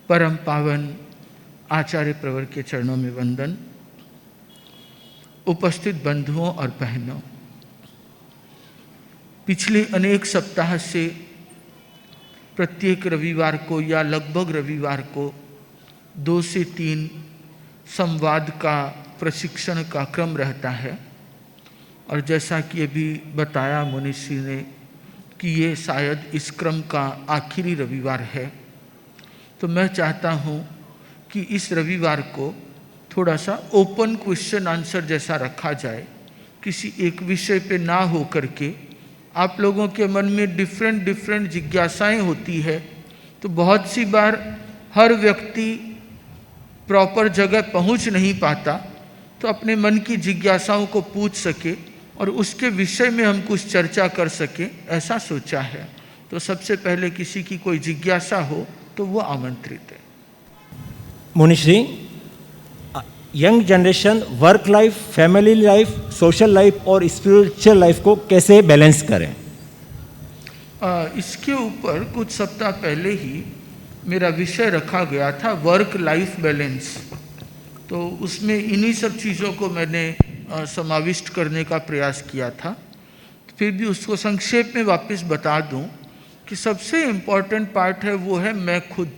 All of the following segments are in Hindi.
परम पावन आचार्य प्रवर के चरणों में वंदन। उपस्थित बंधुओं और बहनों, पिछले अनेक सप्ताह से प्रत्येक रविवार को या लगभग रविवार को 2 से 3 संवाद का प्रशिक्षण का क्रम रहता है। और जैसा कि अभी बताया मुनिश्री ने कि ये शायद इस क्रम का आखिरी रविवार है, तो मैं चाहता हूँ कि इस रविवार को थोड़ा सा ओपन क्वेश्चन आंसर जैसा रखा जाए। किसी एक विषय पे ना हो करके आप लोगों के मन में डिफरेंट जिज्ञासाएं होती है, तो बहुत सी बार हर व्यक्ति प्रॉपर जगह पहुंच नहीं पाता, तो अपने मन की जिज्ञासाओं को पूछ सके और उसके विषय में हम कुछ चर्चा कर सके, ऐसा सोचा है। तो सबसे पहले किसी की कोई जिज्ञासा हो तो वो आमंत्रित है। Munishri, young generation work life, family life, social life और स्पिरिचुअल लाइफ को कैसे बैलेंस करें? इसके ऊपर कुछ सप्ताह पहले ही मेरा विषय रखा गया था, वर्क लाइफ बैलेंस। तो उसमें इन्हीं सब चीज़ों को मैंने समाविष्ट करने का प्रयास किया था। फिर भी उसको संक्षेप में वापस बता दूं कि सबसे इम्पॉर्टेंट पार्ट है वो है मैं खुद,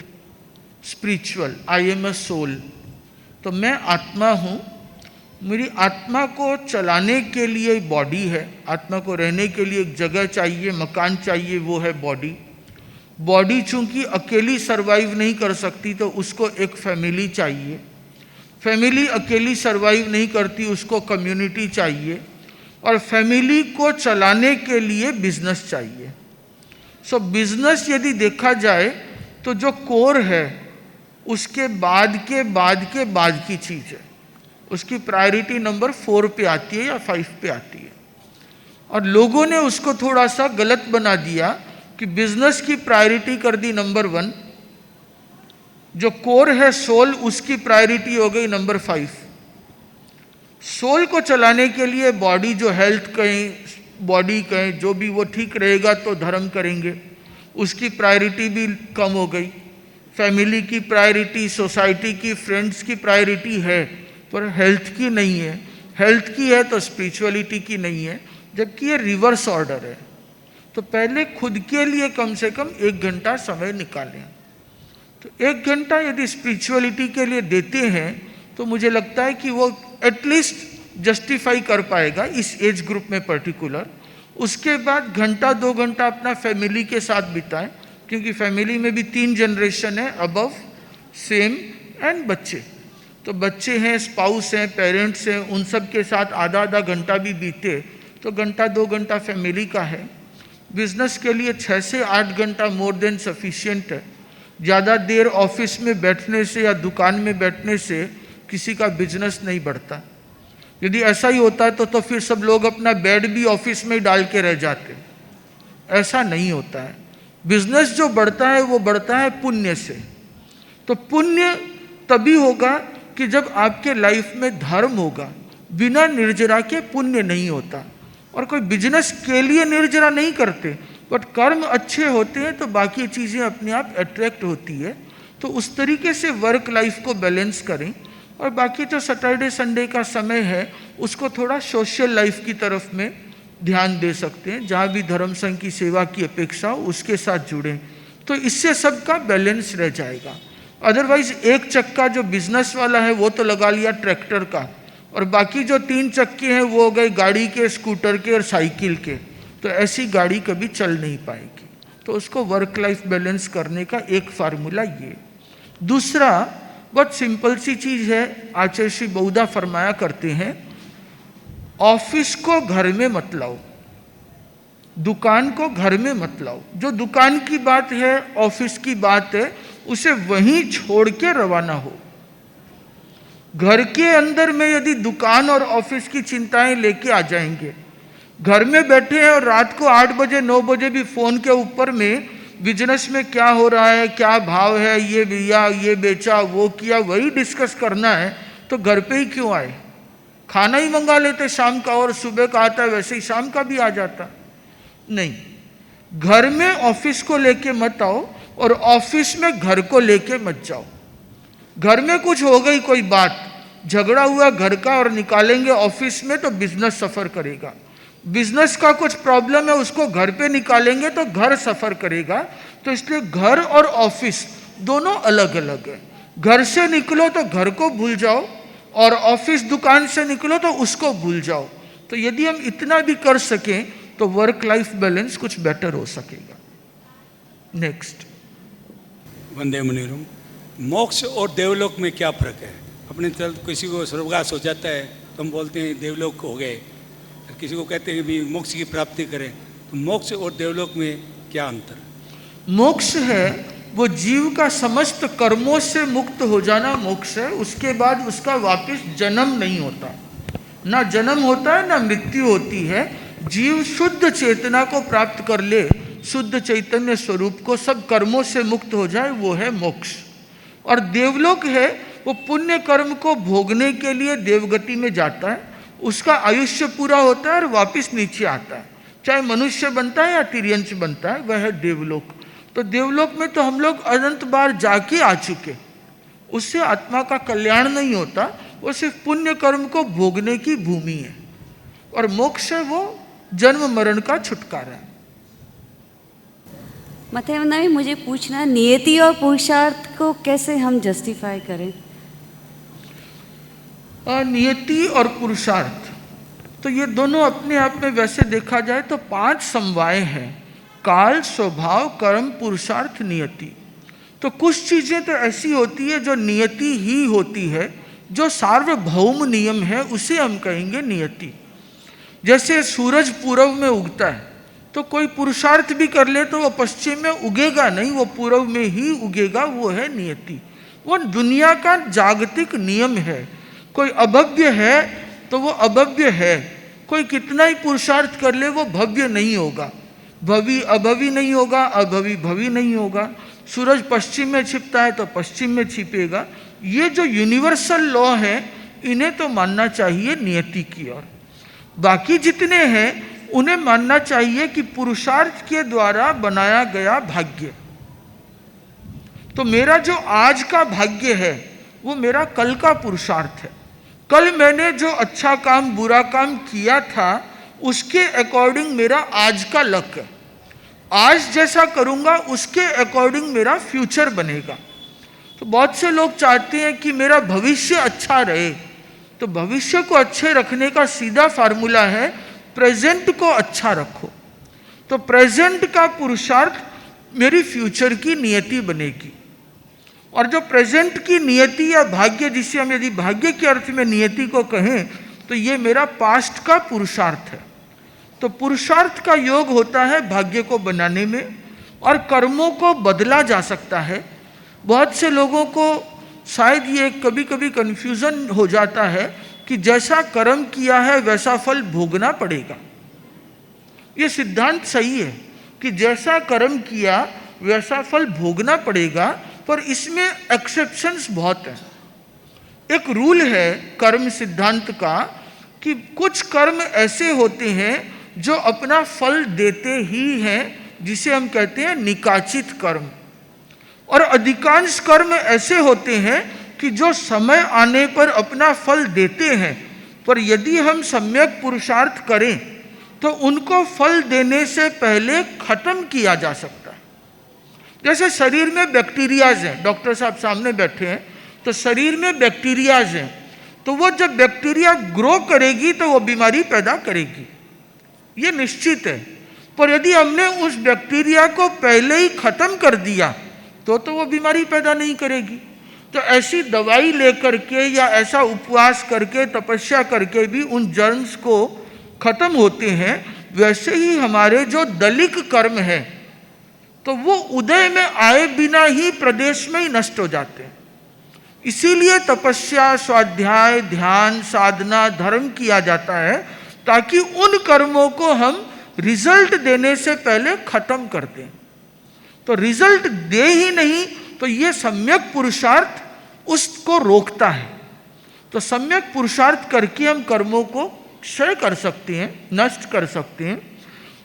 spiritual, I am a soul. तो मैं आत्मा हूँ, मेरी आत्मा को चलाने के लिए बॉडी है, आत्मा को रहने के लिए एक जगह चाहिए, मकान चाहिए, वो है बॉडी। बॉडी चूंकि अकेली सरवाइव नहीं कर सकती तो उसको एक फैमिली चाहिए, फैमिली अकेली सरवाइव नहीं करती, उसको कम्युनिटी चाहिए, और फैमिली को चलाने के लिए बिजनेस चाहिए। सो बिजनेस यदि देखा जाए तो जो कोर है उसके बाद की चीज़ है, उसकी प्रायोरिटी नंबर 4 पे आती है या 5 पे आती है। और लोगों ने उसको थोड़ा सा गलत बना दिया कि बिजनेस की प्रायोरिटी कर दी नंबर 1, जो कोर है सोल उसकी प्रायोरिटी हो गई नंबर 5। सोल को चलाने के लिए बॉडी, जो हेल्थ कहें, बॉडी कहें, जो भी वो ठीक रहेगा तो धर्म करेंगे, उसकी प्रायोरिटी भी कम हो गई। फैमिली की प्रायोरिटी, सोसाइटी की, फ्रेंड्स की प्रायोरिटी है, पर हेल्थ की नहीं है। हेल्थ की है तो स्पिरिचुअलिटी की नहीं है, जबकि ये रिवर्स ऑर्डर है। तो पहले खुद के लिए कम से कम 1 घंटा समय निकालें। तो 1 घंटा यदि स्पिरिचुअलिटी के लिए देते हैं तो मुझे लगता है कि वो एटलीस्ट जस्टिफाई कर पाएगा इस एज ग्रुप में पर्टिकुलर। उसके बाद 1-2 घंटा अपना फैमिली के साथ बिताएं, क्योंकि फैमिली में भी 3 जनरेशन है, अबव, सेम एंड बच्चे। तो बच्चे हैं, स्पाउस हैं, पेरेंट्स हैं, उन सब के साथ आधा घंटा भी बीते तो 1-2 घंटा फैमिली का है। बिजनेस के लिए 6 से 8 घंटा मोर देन सफिशिएंट है। ज़्यादा देर ऑफिस में बैठने से या दुकान में बैठने से किसी का बिजनेस नहीं बढ़ता। यदि ऐसा ही होता है तो फिर सब लोग अपना बेड भी ऑफिस में ही डाल के रह जाते। ऐसा नहीं होता है। बिजनेस जो बढ़ता है वो बढ़ता है पुण्य से। तो पुण्य तभी होगा कि जब आपके लाइफ में धर्म होगा। बिना निर्जरा के पुण्य नहीं होता। और कोई बिजनेस के लिए निर्जरा नहीं करते, बट कर्म अच्छे होते हैं तो बाकी चीज़ें अपने आप अट्रैक्ट होती है। तो उस तरीके से वर्क लाइफ को बैलेंस करें, और बाकी जो सैटरडे संडे का समय है उसको थोड़ा सोशल लाइफ की तरफ में ध्यान दे सकते हैं। जहाँ भी धर्म संघ की सेवा की अपेक्षा हो उसके साथ जुड़ें, तो इससे सबका बैलेंस रह जाएगा। अदरवाइज एक चक्का जो बिजनेस वाला है वो तो लगा लिया ट्रैक्टर का, और बाकी जो 3 चक्के हैं वो हो गए गाड़ी के, स्कूटर के और साइकिल के। तो ऐसी गाड़ी कभी चल नहीं पाएगी। तो उसको वर्क लाइफ बैलेंस करने का एक फार्मूला ये। दूसरा बहुत सिंपल सी चीज़ है, आचार्य श्री बहुधा फरमाया करते हैं, ऑफिस को घर में मत लाओ, दुकान को घर में मत लाओ। जो दुकान की बात है, ऑफिस की बात है, उसे वहीं छोड़ के रवाना हो। घर के अंदर में यदि दुकान और ऑफिस की चिंताएं लेके आ जाएंगे, घर में बैठे हैं और रात को 8 बजे 9 बजे भी फोन के ऊपर में बिजनेस में क्या हो रहा है, क्या भाव है, ये लिया, ये बेचा, वो किया, वही डिस्कस करना है, तो घर पे ही क्यों आए? खाना ही मंगा लेते शाम का, और सुबह का आता है वैसे ही शाम का भी आ जाता। नहीं, घर में ऑफिस को लेके मत आओ, और ऑफिस में घर को लेके मत जाओ। घर में कुछ हो गई कोई बात, झगड़ा हुआ घर का और निकालेंगे ऑफिस में तो बिजनेस सफ़र करेगा। बिजनेस का कुछ प्रॉब्लम है, उसको घर पे निकालेंगे तो घर सफ़र करेगा। तो इसलिए घर और ऑफिस दोनों अलग अलग है। घर से निकलो तो घर को भूल जाओ, और ऑफिस दुकान से निकलो तो उसको भूल जाओ। तो यदि हम इतना भी कर सकें तो वर्क लाइफ बैलेंस कुछ बेटर हो सकेगा। नेक्स्ट। वंदे मुनिरुम। मोक्ष और देवलोक में क्या फर्क है? अपने तरफ किसी को स्वर्गवास हो जाता है तो हम बोलते हैं देवलोक हो गए, किसी को कहते हैं भी मोक्ष की प्राप्ति करें, तो मोक्ष और देवलोक में क्या अंतर? मोक्ष है वो जीव का समस्त कर्मों से मुक्त हो जाना मोक्ष है। उसके बाद उसका वापस जन्म नहीं होता, ना जन्म होता है ना मृत्यु होती है। जीव शुद्ध चेतना को प्राप्त कर ले, शुद्ध चैतन्य स्वरूप को, सब कर्मों से मुक्त हो जाए, वो है मोक्ष। और देवलोक है वो पुण्य कर्म को भोगने के लिए देवगति में जाता है, उसका आयुष्य पूरा होता है और वापस नीचे आता है, चाहे मनुष्य बनता है या तिर्यंच बनता है, वह है देवलोक। तो देवलोक में तो हम लोग अनंत बार जाके आ चुके, उससे आत्मा का कल्याण नहीं होता, वो सिर्फ पुण्य कर्म को भोगने की भूमि है। और मोक्ष है वो जन्म मरण का छुटकारा है। मतलब मुझे पूछना, नियति और पुरुषार्थ को कैसे हम जस्टिफाई करें? नियति और पुरुषार्थ तो ये दोनों अपने आप में वैसे देखा जाए तो 5 समवाय हैं: काल, स्वभाव, कर्म, पुरुषार्थ, नियति। तो कुछ चीज़ें तो ऐसी होती है जो नियति ही होती है, जो सार्वभौम नियम है, उसे हम कहेंगे नियति। जैसे सूरज पूर्व में उगता है तो कोई पुरुषार्थ भी कर ले तो वो पश्चिम में उगेगा नहीं, वो पूर्व में ही उगेगा, वो है नियति। वो दुनिया का जागतिक नियम है। कोई अभव्य है तो वो अभव्य है, कोई कितना ही पुरुषार्थ कर ले वो भव्य नहीं होगा, भवि अभवि नहीं होगा, अभवि भवि नहीं होगा। सूरज पश्चिम में छिपता है तो पश्चिम में छिपेगा। ये जो यूनिवर्सल लॉ है इन्हें तो मानना चाहिए नियति की ओर। बाकी जितने हैं उन्हें मानना चाहिए कि पुरुषार्थ के द्वारा बनाया गया भाग्य। तो मेरा जो आज का भाग्य है वो मेरा कल का पुरुषार्थ है। कल मैंने जो अच्छा काम बुरा काम किया था उसके अकॉर्डिंग मेरा आज का लक है। आज जैसा करूँगा उसके अकॉर्डिंग मेरा फ्यूचर बनेगा। तो बहुत से लोग चाहते हैं कि मेरा भविष्य अच्छा रहे, तो भविष्य को अच्छे रखने का सीधा फार्मूला है प्रेजेंट को अच्छा रखो। तो प्रेजेंट का पुरुषार्थ मेरी फ्यूचर की नियति बनेगी। और जो प्रेजेंट की नियति या भाग्य, जिसे हम यदि भाग्य के अर्थ में नियति को कहें तो ये मेरा पास्ट का पुरुषार्थ है। तो पुरुषार्थ का योग होता है भाग्य को बनाने में, और कर्मों को बदला जा सकता है। बहुत से लोगों को शायद ये कभी कभी कन्फ्यूज़न हो जाता है कि जैसा कर्म किया है वैसा फल भोगना पड़ेगा। ये सिद्धांत सही है कि जैसा कर्म किया वैसा फल भोगना पड़ेगा, पर इसमें एक्सेप्शंस बहुत हैं। एक रूल है कर्म सिद्धांत का कि कुछ कर्म ऐसे होते हैं जो अपना फल देते ही हैं, जिसे हम कहते हैं निकाचित कर्म। और अधिकांश कर्म ऐसे होते हैं कि जो समय आने पर अपना फल देते हैं, पर यदि हम सम्यक पुरुषार्थ करें तो उनको फल देने से पहले खत्म किया जा सकता है। जैसे शरीर में बैक्टीरियाज हैं, डॉक्टर साहब सामने बैठे हैं, तो शरीर में बैक्टीरियाज हैं, तो वो जब बैक्टीरिया ग्रो करेगी तो वो बीमारी पैदा करेगी, ये निश्चित है। पर यदि हमने उस बैक्टीरिया को पहले ही खत्म कर दिया तो वो बीमारी पैदा नहीं करेगी। तो ऐसी दवाई लेकर के या ऐसा उपवास करके तपस्या करके भी उन जर्म्स को खत्म होते हैं। वैसे ही हमारे जो दलिक कर्म है तो वो उदय में आए बिना ही प्रदेश में ही नष्ट हो जाते हैं। इसीलिए तपस्या, स्वाध्याय, ध्यान, साधना, धर्म किया जाता है, ताकि उन कर्मों को हम रिजल्ट देने से पहले खत्म कर दें। तो रिजल्ट दे ही नहीं तो ये सम्यक पुरुषार्थ उसको रोकता है। तो सम्यक पुरुषार्थ करके हम कर्मों को क्षय कर सकते हैं, नष्ट कर सकते हैं।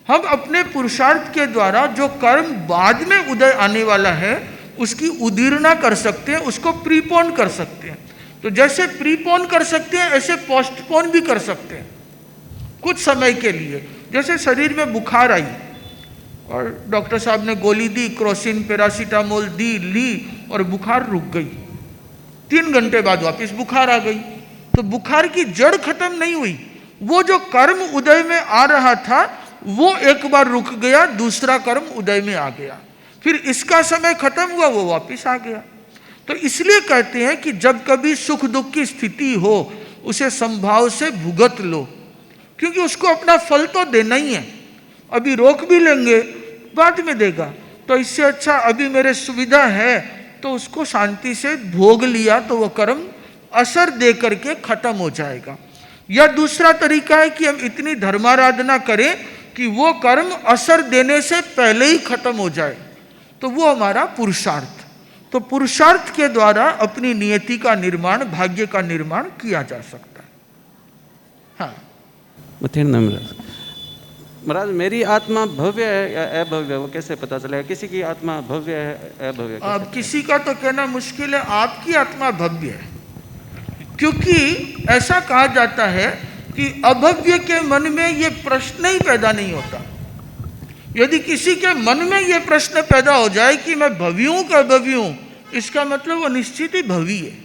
हम अपने पुरुषार्थ के द्वारा जो कर्म बाद में उदय आने वाला है उसकी उदीर्णा कर सकते हैं, उसको प्रीपोन कर सकते हैं। तो जैसे प्रीपोन कर सकते हैं ऐसे पोस्टपोन भी कर सकते हैं कुछ समय के लिए। जैसे शरीर में बुखार आई और डॉक्टर साहब ने गोली दी, क्रोसिन पैरासीटामोल दी, ली और बुखार रुक गई। 3 घंटे बाद वापस बुखार आ गई। तो बुखार की जड़ खत्म नहीं हुई, वो जो कर्म उदय में आ रहा था वो एक बार रुक गया, दूसरा कर्म उदय में आ गया, फिर इसका समय खत्म हुआ, वो वापस आ गया। तो इसलिए कहते हैं कि जब कभी सुख दुख की स्थिति हो उसे संभाव से भुगत लो, क्योंकि उसको अपना फल तो देना ही है। अभी रोक भी लेंगे बाद में देगा, तो इससे अच्छा अभी मेरे सुविधा है तो उसको शांति से भोग लिया तो वह कर्म असर दे करके खत्म हो जाएगा। या दूसरा तरीका है कि हम इतनी धर्माराधना करें कि वो कर्म असर देने से पहले ही खत्म हो जाए, तो वो हमारा पुरुषार्थ। तो पुरुषार्थ के द्वारा अपनी नियति का निर्माण, भाग्य का निर्माण किया जा सकता है। हाँ महाराज, मेरी आत्मा भव्य है या अभव्य, वो कैसे पता चलेगा? किसी की आत्मा भव्य है अभव्य? अब किसी का तो कहना मुश्किल है, आपकी आत्मा भव्य है, क्योंकि ऐसा कहा जाता है कि अभव्य के मन में ये प्रश्न ही पैदा नहीं होता। यदि किसी के मन में ये प्रश्न पैदा हो जाए कि मैं भव्य हूं का अभव्य हूं, इसका मतलब वो निश्चित ही भव्य है।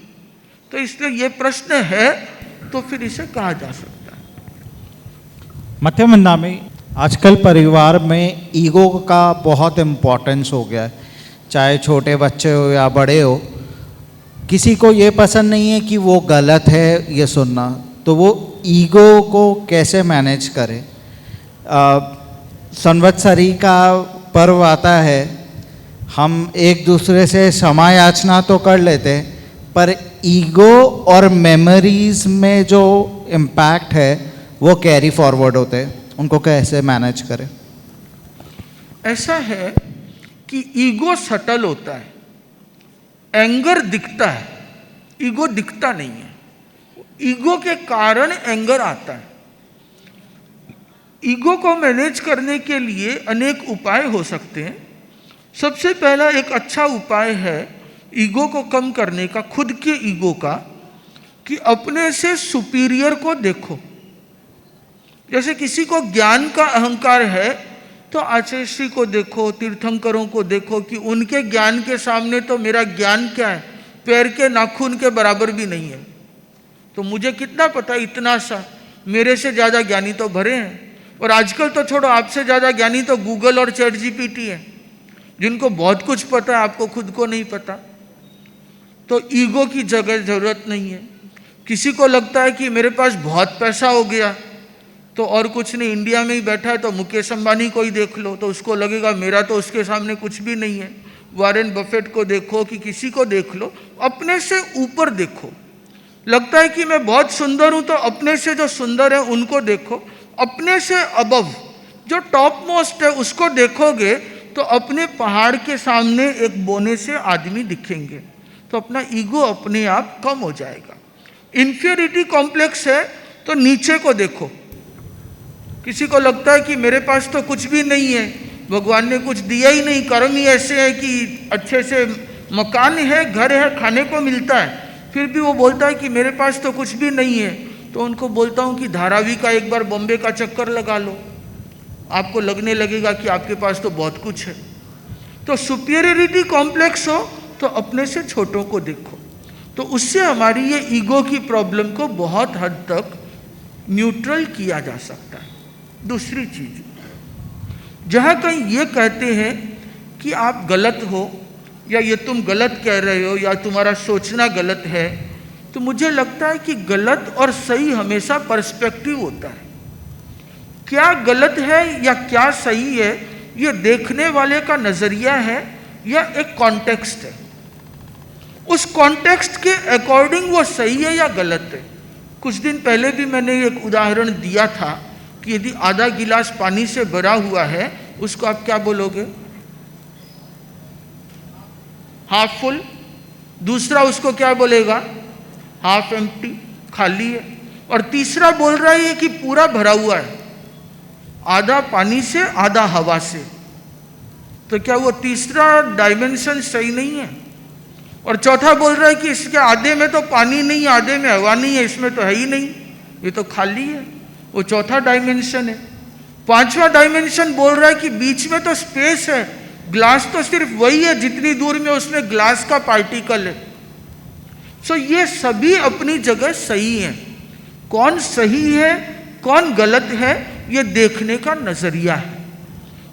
तो इसलिए ये प्रश्न है तो फिर इसे कहा जा सकता है। मध्यम वंदना में आजकल परिवार में ईगो का बहुत इम्पोर्टेंस हो गया है, चाहे छोटे बच्चे हो या बड़े हो। किसी को ये पसंद नहीं है कि वो गलत है ये सुनना, तो वो ईगो को कैसे मैनेज करे? संवत्सरी का पर्व आता है, हम एक दूसरे से क्षमा याचना तो कर लेते हैं, पर ईगो और मेमोरीज में जो इम्पैक्ट है वो कैरी फॉरवर्ड होते हैं, उनको कैसे मैनेज करें? ऐसा है कि ईगो सटल होता है, एंगर दिखता है, ईगो दिखता नहीं है। ईगो के कारण एंगर आता है। ईगो को मैनेज करने के लिए अनेक उपाय हो सकते हैं। सबसे पहला एक अच्छा उपाय है ईगो को कम करने का, खुद के ईगो का, कि अपने से सुपीरियर को देखो। जैसे किसी को ज्ञान का अहंकार है तो आचार्य को देखो, तीर्थंकरों को देखो कि उनके ज्ञान के सामने तो मेरा ज्ञान क्या है, पैर के नाखून के बराबर भी नहीं है। तो मुझे कितना पता, इतना सा, मेरे से ज़्यादा ज्ञानी तो भरे हैं। और आजकल तो छोड़ो, आपसे ज़्यादा ज्ञानी तो गूगल और चैट जीपीटी है, जिनको बहुत कुछ पता है, आपको खुद को नहीं पता। तो ईगो की जगह ज़रूरत नहीं है। किसी को लगता है कि मेरे पास बहुत पैसा हो गया तो और कुछ नहीं, इंडिया में ही बैठा है तो मुकेश अंबानी को ही देख लो, तो उसको लगेगा मेरा तो उसके सामने कुछ भी नहीं है। वॉरेन बफेट को देखो कि किसी को देख लो, अपने से ऊपर देखो। लगता है कि मैं बहुत सुंदर हूं तो अपने से जो सुंदर है उनको देखो। अपने से अबव जो टॉप मोस्ट है उसको देखोगे तो अपने पहाड़ के सामने एक बोने से आदमी दिखेंगे, तो अपना ईगो अपने आप कम हो जाएगा। इंफीरियरिटी कॉम्प्लेक्स है तो नीचे को देखो। किसी को लगता है कि मेरे पास तो कुछ भी नहीं है, भगवान ने कुछ दिया ही नहीं, कर्म ही ऐसे है कि अच्छे से मकान है, घर है, खाने को मिलता है, फिर भी वो बोलता है कि मेरे पास तो कुछ भी नहीं है। तो उनको बोलता हूँ कि धारावी का एक बार बॉम्बे का चक्कर लगा लो, आपको लगने लगेगा कि आपके पास तो बहुत कुछ है। तो सुपीरियरिटी कॉम्प्लेक्स हो तो अपने से छोटों को देखो, तो उससे हमारी ये ईगो की प्रॉब्लम को बहुत हद तक न्यूट्रल किया जा सकता है। दूसरी चीज, जहाँ कहीं ये कहते हैं कि आप गलत हो या ये तुम गलत कह रहे हो या तुम्हारा सोचना गलत है, तो मुझे लगता है कि गलत और सही हमेशा पर्सपेक्टिव होता है। क्या गलत है या क्या सही है ये देखने वाले का नजरिया है या एक कॉन्टेक्स्ट है। उस कॉन्टेक्स्ट के अकॉर्डिंग वो सही है या गलत है। कुछ दिन पहले भी मैंने एक उदाहरण दिया था कि यदि आधा गिलास पानी से भरा हुआ है उसको आप क्या बोलोगे? Half full. दूसरा उसको क्या बोलेगा? हाफ एम्प्टी, खाली है। और तीसरा बोल रहा है कि पूरा भरा हुआ है। आधा पानी से आधा हवा से, तो क्या वो तीसरा डायमेंशन सही नहीं है? और चौथा बोल रहा है कि इसके आधे में तो पानी नहीं, आधे में हवा नहीं है, इसमें तो है ही नहीं, ये तो खाली है, वो चौथा डायमेंशन है। पांचवा डायमेंशन बोल रहा है कि बीच में तो स्पेस है, ग्लास तो सिर्फ वही है जितनी दूर में उसमें ग्लास का पार्टिकल है। सो ये सभी अपनी जगह सही है। कौन सही है कौन गलत है ये देखने का नजरिया है।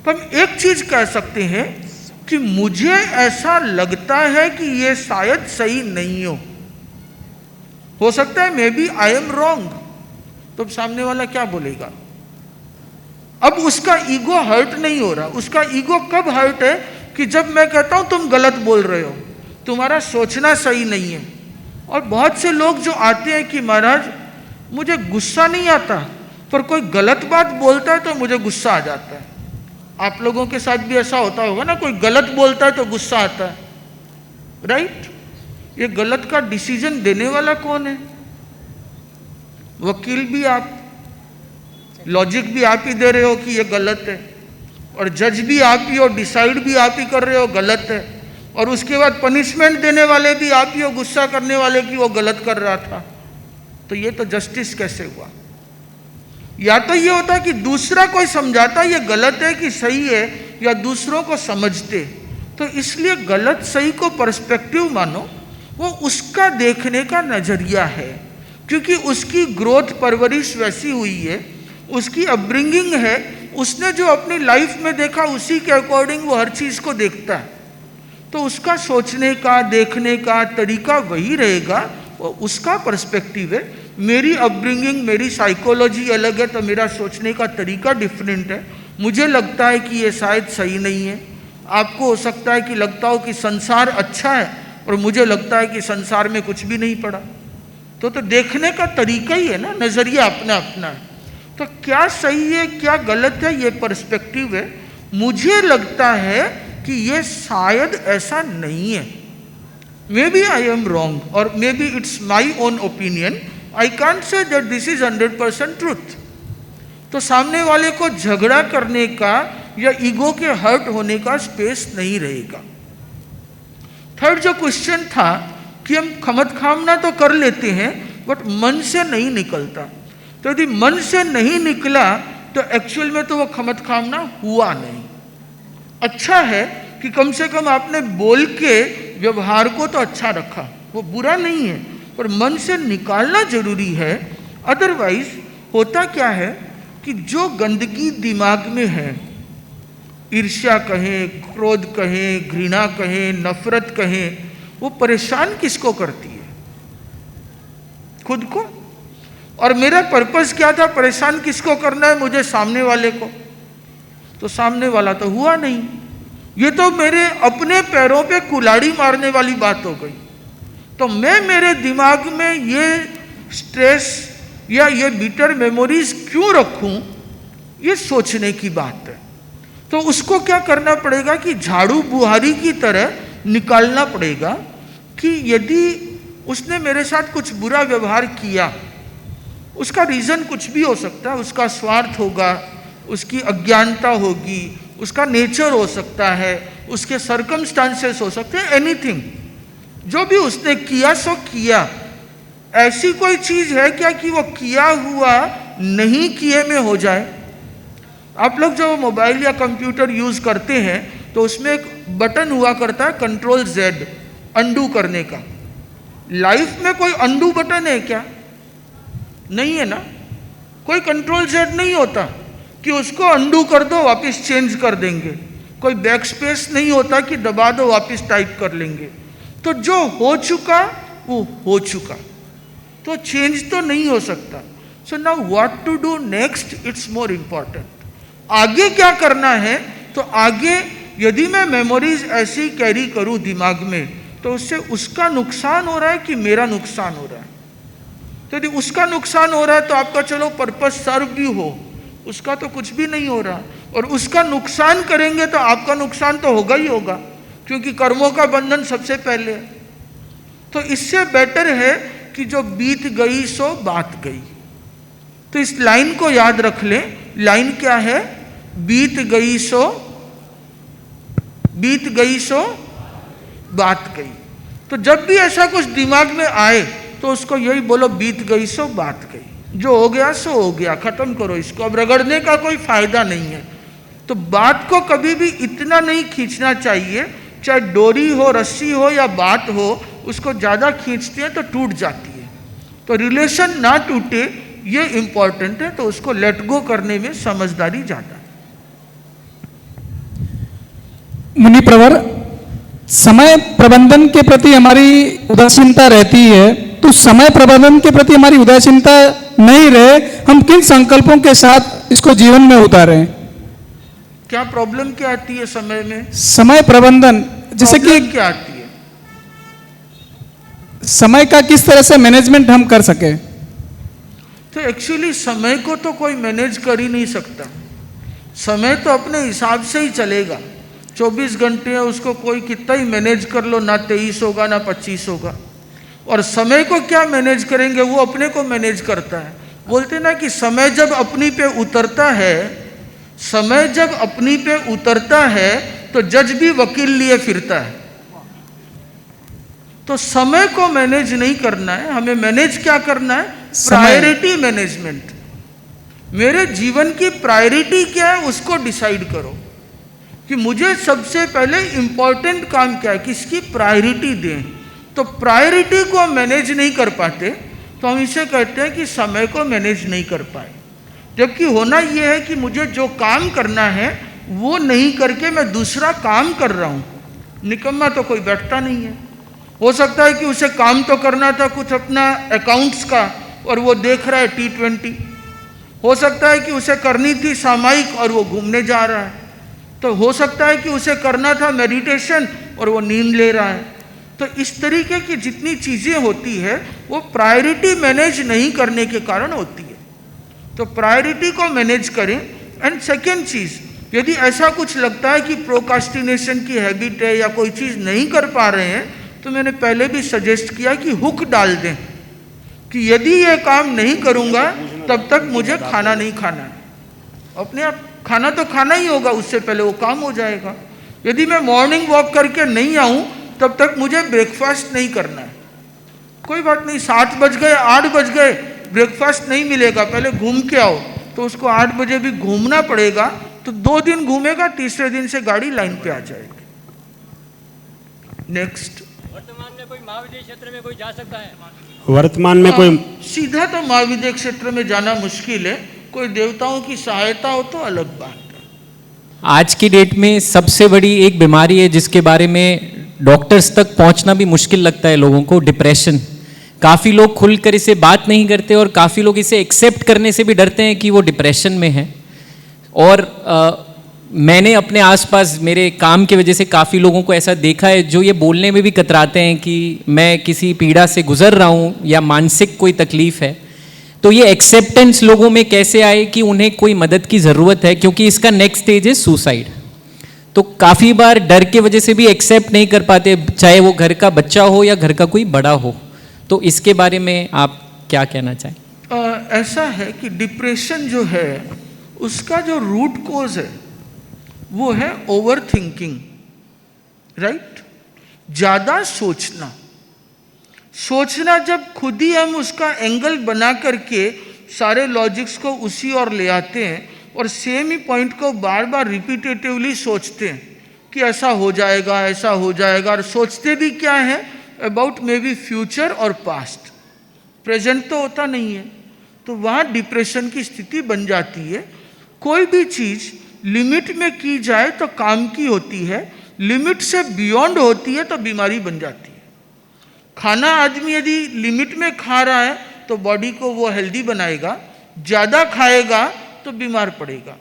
तो हम एक चीज कह सकते हैं कि मुझे ऐसा लगता है कि ये शायद सही नहीं हो सकता है maybe I am wrong. तो सामने वाला क्या बोलेगा? अब उसका ईगो हर्ट नहीं हो रहा। उसका ईगो कब हर्ट है? कि जब मैं कहता हूं तुम गलत बोल रहे हो, तुम्हारा सोचना सही नहीं है। और बहुत से लोग जो आते हैं कि महाराज मुझे गुस्सा नहीं आता, पर कोई गलत बात बोलता है तो मुझे गुस्सा आ जाता है। आप लोगों के साथ भी ऐसा होता होगा ना, कोई गलत बोलता है तो गुस्सा आता है, राइट? ये गलत का डिसीजन देने वाला कौन है? वकील भी आप, लॉजिक भी आप ही दे रहे हो कि ये गलत है, और जज भी आप ही हो, डिसाइड भी आप ही कर रहे हो गलत है, और उसके बाद पनिशमेंट देने वाले भी आप ही हो, गुस्सा करने वाले कि वो गलत कर रहा था। तो ये तो जस्टिस कैसे हुआ? या तो ये होता कि दूसरा कोई समझाता ये गलत है कि सही है, या दूसरों को समझते। तो इसलिए गलत सही को पर्सपेक्टिव मानो, वो उसका देखने का नजरिया है, क्योंकि उसकी ग्रोथ परवरिश वैसी हुई है, उसकी अपब्रिंगिंग है, उसने जो अपनी लाइफ में देखा उसी के अकॉर्डिंग वो हर चीज को देखता है। तो उसका सोचने का देखने का तरीका वही रहेगा, वो उसका पर्सपेक्टिव है। मेरी अपब्रिंगिंग, मेरी साइकोलॉजी अलग है, तो मेरा सोचने का तरीका डिफरेंट है। मुझे लगता है कि ये शायद सही नहीं है। आपको हो सकता है कि लगता हो कि संसार अच्छा है, और मुझे लगता है कि संसार में कुछ भी नहीं पड़ा। तो देखने का तरीका ही है ना, नजरिया अपना अपना है। तो क्या सही है क्या गलत है ये पर्सपेक्टिव है। मुझे लगता है कि ये शायद ऐसा नहीं है। Maybe I am wrong, और maybe it's my own opinion. I can't say that this is 100% truth. तो सामने वाले को झगड़ा करने का या ईगो के हर्ट होने का स्पेस नहीं रहेगा। थर्ड जो क्वेश्चन था कि हम खमत खामना तो कर लेते हैं, बट मन से नहीं निकलता। तो यदि मन से नहीं निकला तो एक्चुअल में तो वो खमत खामना हुआ नहीं। अच्छा है कि कम से कम आपने बोल के व्यवहार को तो अच्छा रखा, वो बुरा नहीं है, पर मन से निकालना जरूरी है। अदरवाइज होता क्या है कि जो गंदगी दिमाग में है, ईर्ष्या कहें, क्रोध कहें, घृणा कहें, नफरत कहें, वो परेशान किसको करती है? खुद को। और मेरा पर्पस क्या था? परेशान किसको करना है? मुझे, सामने वाले को। तो सामने वाला तो हुआ नहीं। ये तो मेरे अपने पैरों पे कुल्हाड़ी मारने वाली बात हो गई। तो मैं मेरे दिमाग में ये स्ट्रेस या ये बिटर मेमोरीज क्यों रखूं? ये सोचने की बात है। तो उसको क्या करना पड़ेगा कि झाड़ू बुहारी की तरह निकालना पड़ेगा कि यदि उसने मेरे साथ कुछ बुरा व्यवहार किया, उसका रीज़न कुछ भी हो सकता है। उसका स्वार्थ होगा, उसकी अज्ञानता होगी, उसका नेचर हो सकता है, उसके सर्कमस्टांसेस हो सकते हैं, एनीथिंग। जो भी उसने किया सो किया। ऐसी कोई चीज़ है क्या कि वो किया हुआ नहीं किए में हो जाए? आप लोग जो मोबाइल या कंप्यूटर यूज़ करते हैं तो उसमें एक बटन हुआ करता है Ctrl+Z, अंडू करने का। लाइफ में कोई अंडू बटन है क्या? नहीं है ना। कोई Ctrl+Z नहीं होता कि उसको अंडू कर दो वापस चेंज कर देंगे। कोई बैक स्पेस नहीं होता कि दबा दो वापस टाइप कर लेंगे। तो जो हो चुका वो हो चुका, तो चेंज तो नहीं हो सकता। So now what to do next, it's more important. आगे क्या करना है? तो आगे यदि मैं मेमोरीज ऐसी कैरी करूं दिमाग में, तो उससे उसका नुकसान हो रहा है कि मेरा नुकसान हो रहा है? तो यदि उसका नुकसान हो रहा है तो आपका चलो पर्पस सर्व भी हो, उसका तो कुछ भी नहीं हो रहा। और उसका नुकसान करेंगे तो आपका नुकसान तो होगा ही होगा, क्योंकि कर्मों का बंधन सबसे पहले है। तो इससे बेटर है कि जो बीत गई सो बात गई। तो इस लाइन को याद रख लें, लाइन क्या है? बीत गई सो बात गई। तो जब भी ऐसा कुछ दिमाग में आए तो उसको यही बोलो, बीत गई सो बात गई, जो हो गया सो हो गया, खत्म करो इसको, अब रगड़ने का कोई फायदा नहीं है। तो बात को कभी भी इतना नहीं खींचना चाहिए, चाहे डोरी हो, रस्सी हो या बात हो, उसको ज़्यादा खींचते हैं तो टूट जाती है। तो रिलेशन ना टूटे ये इम्पॉर्टेंट है, तो उसको लेट गो करने में समझदारी ज़्यादा है। मुनि प्रवर, समय प्रबंधन के प्रति हमारी उदासीनता रहती है, तो समय प्रबंधन के प्रति हमारी उदासीनता नहीं रहे, हम किन संकल्पों के साथ इसको जीवन में उतारें? क्या प्रॉब्लम क्या आती है समय में? समय प्रबंधन, जैसे कि प्रॉब्लम क्या आती है? समय का किस तरह से मैनेजमेंट हम कर सके? तो एक्चुअली समय को तो कोई मैनेज कर ही नहीं सकता। समय तो अपने हिसाब से ही चलेगा। 24 घंटे है, उसको कोई कितना ही मैनेज कर लो, ना 23 होगा ना 25 होगा। और समय को क्या मैनेज करेंगे, वो अपने को मैनेज करता है। बोलते ना कि समय जब अपनी पे उतरता है, तो जज भी वकील लिए फिरता है। तो समय को मैनेज नहीं करना है, हमें मैनेज क्या करना है? Priority management. मेरे जीवन की प्रायोरिटी क्या है उसको डिसाइड करो कि मुझे सबसे पहले इंपॉर्टेंट काम क्या है, किसकी प्रायोरिटी दें। तो प्रायोरिटी को मैनेज नहीं कर पाते तो हम इसे कहते हैं कि समय को मैनेज नहीं कर पाए। जबकि होना यह है कि मुझे जो काम करना है वो नहीं करके मैं दूसरा काम कर रहा हूँ। निकम्मा तो कोई बैठता नहीं है। हो सकता है कि उसे काम तो करना था कुछ अपना अकाउंट्स का और वो देख रहा है T20। हो सकता है कि उसे करनी थी सामायिक और वो घूमने जा रहा है। तो हो सकता है कि उसे करना था मेडिटेशन और वो नींद ले रहा है। तो इस तरीके की जितनी चीज़ें होती है वो प्रायोरिटी मैनेज नहीं करने के कारण होती है। तो प्रायोरिटी को मैनेज करें। एंड सेकेंड चीज़, यदि ऐसा कुछ लगता है कि प्रोकास्टिनेशन की हैबिट है या कोई चीज़ नहीं कर पा रहे हैं, तो मैंने पहले भी सजेस्ट किया कि हुक डाल दें कि यदि ये काम नहीं करूँगा तब तक मुझे खाना नहीं खाना है। अपने आप खाना तो खाना ही होगा, उससे पहले वो काम हो जाएगा। यदि मैं मॉर्निंग वॉक करके नहीं आऊँ तब तक मुझे ब्रेकफास्ट नहीं करना है। कोई बात नहीं, 7 बज गए 8 बज गए, ब्रेकफास्ट नहीं मिलेगा, पहले घूम के आओ। तो उसको 8 बजे भी घूमना पड़ेगा। तो 2 दिन घूमेगा, तीसरे दिन से गाड़ी लाइन पे आ जाएगी। नेक्स्ट, वर्तमान में कोई महाविद्य क्षेत्र में कोई जा सकता है? वर्तमान में कोई सीधा तो महाविद्य क्षेत्र में जाना मुश्किल है, कोई देवताओं की सहायता हो तो अलग बात है। आज की डेट में सबसे बड़ी एक बीमारी है जिसके बारे में डॉक्टर्स तक पहुंचना भी मुश्किल लगता है लोगों को, डिप्रेशन। काफ़ी लोग खुलकर इसे बात नहीं करते और काफ़ी लोग इसे एक्सेप्ट करने से भी डरते हैं कि वो डिप्रेशन में है। और मैंने अपने आसपास मेरे काम की वजह से काफ़ी लोगों को ऐसा देखा है जो ये बोलने में भी कतराते हैं कि मैं किसी पीड़ा से गुजर रहा हूँ या मानसिक कोई तकलीफ़ है। तो ये एक्सेप्टेंस लोगों में कैसे आए कि उन्हें कोई मदद की ज़रूरत है, क्योंकि इसका नेक्स्ट स्टेज है सुसाइड। तो काफ़ी बार डर के वजह से भी एक्सेप्ट नहीं कर पाते, चाहे वो घर का बच्चा हो या घर का कोई बड़ा हो। तो इसके बारे में आप क्या कहना चाहें? ऐसा है कि डिप्रेशन जो है उसका जो रूट कोज है वो है ओवर थिंकिंग, राइट? ज़्यादा सोचना। जब खुद ही हम उसका एंगल बना करके सारे लॉजिक्स को उसी ओर ले आते हैं और सेम ही पॉइंट को बार बार रिपीटेटिवली सोचते हैं कि ऐसा हो जाएगा, ऐसा हो जाएगा। और सोचते भी क्या है? अबाउट मे बी फ्यूचर और पास्ट। प्रेजेंट तो होता नहीं है। तो वहाँ डिप्रेशन की स्थिति बन जाती है। कोई भी चीज़ लिमिट में की जाए तो काम की होती है, लिमिट से बियॉन्ड होती है तो बीमारी बन जाती है। खाना आदमी यदि लिमिट में खा रहा है तो बॉडी को वो हेल्दी बनाएगा, ज़्यादा खाएगा तो बीमार पड़ेगा।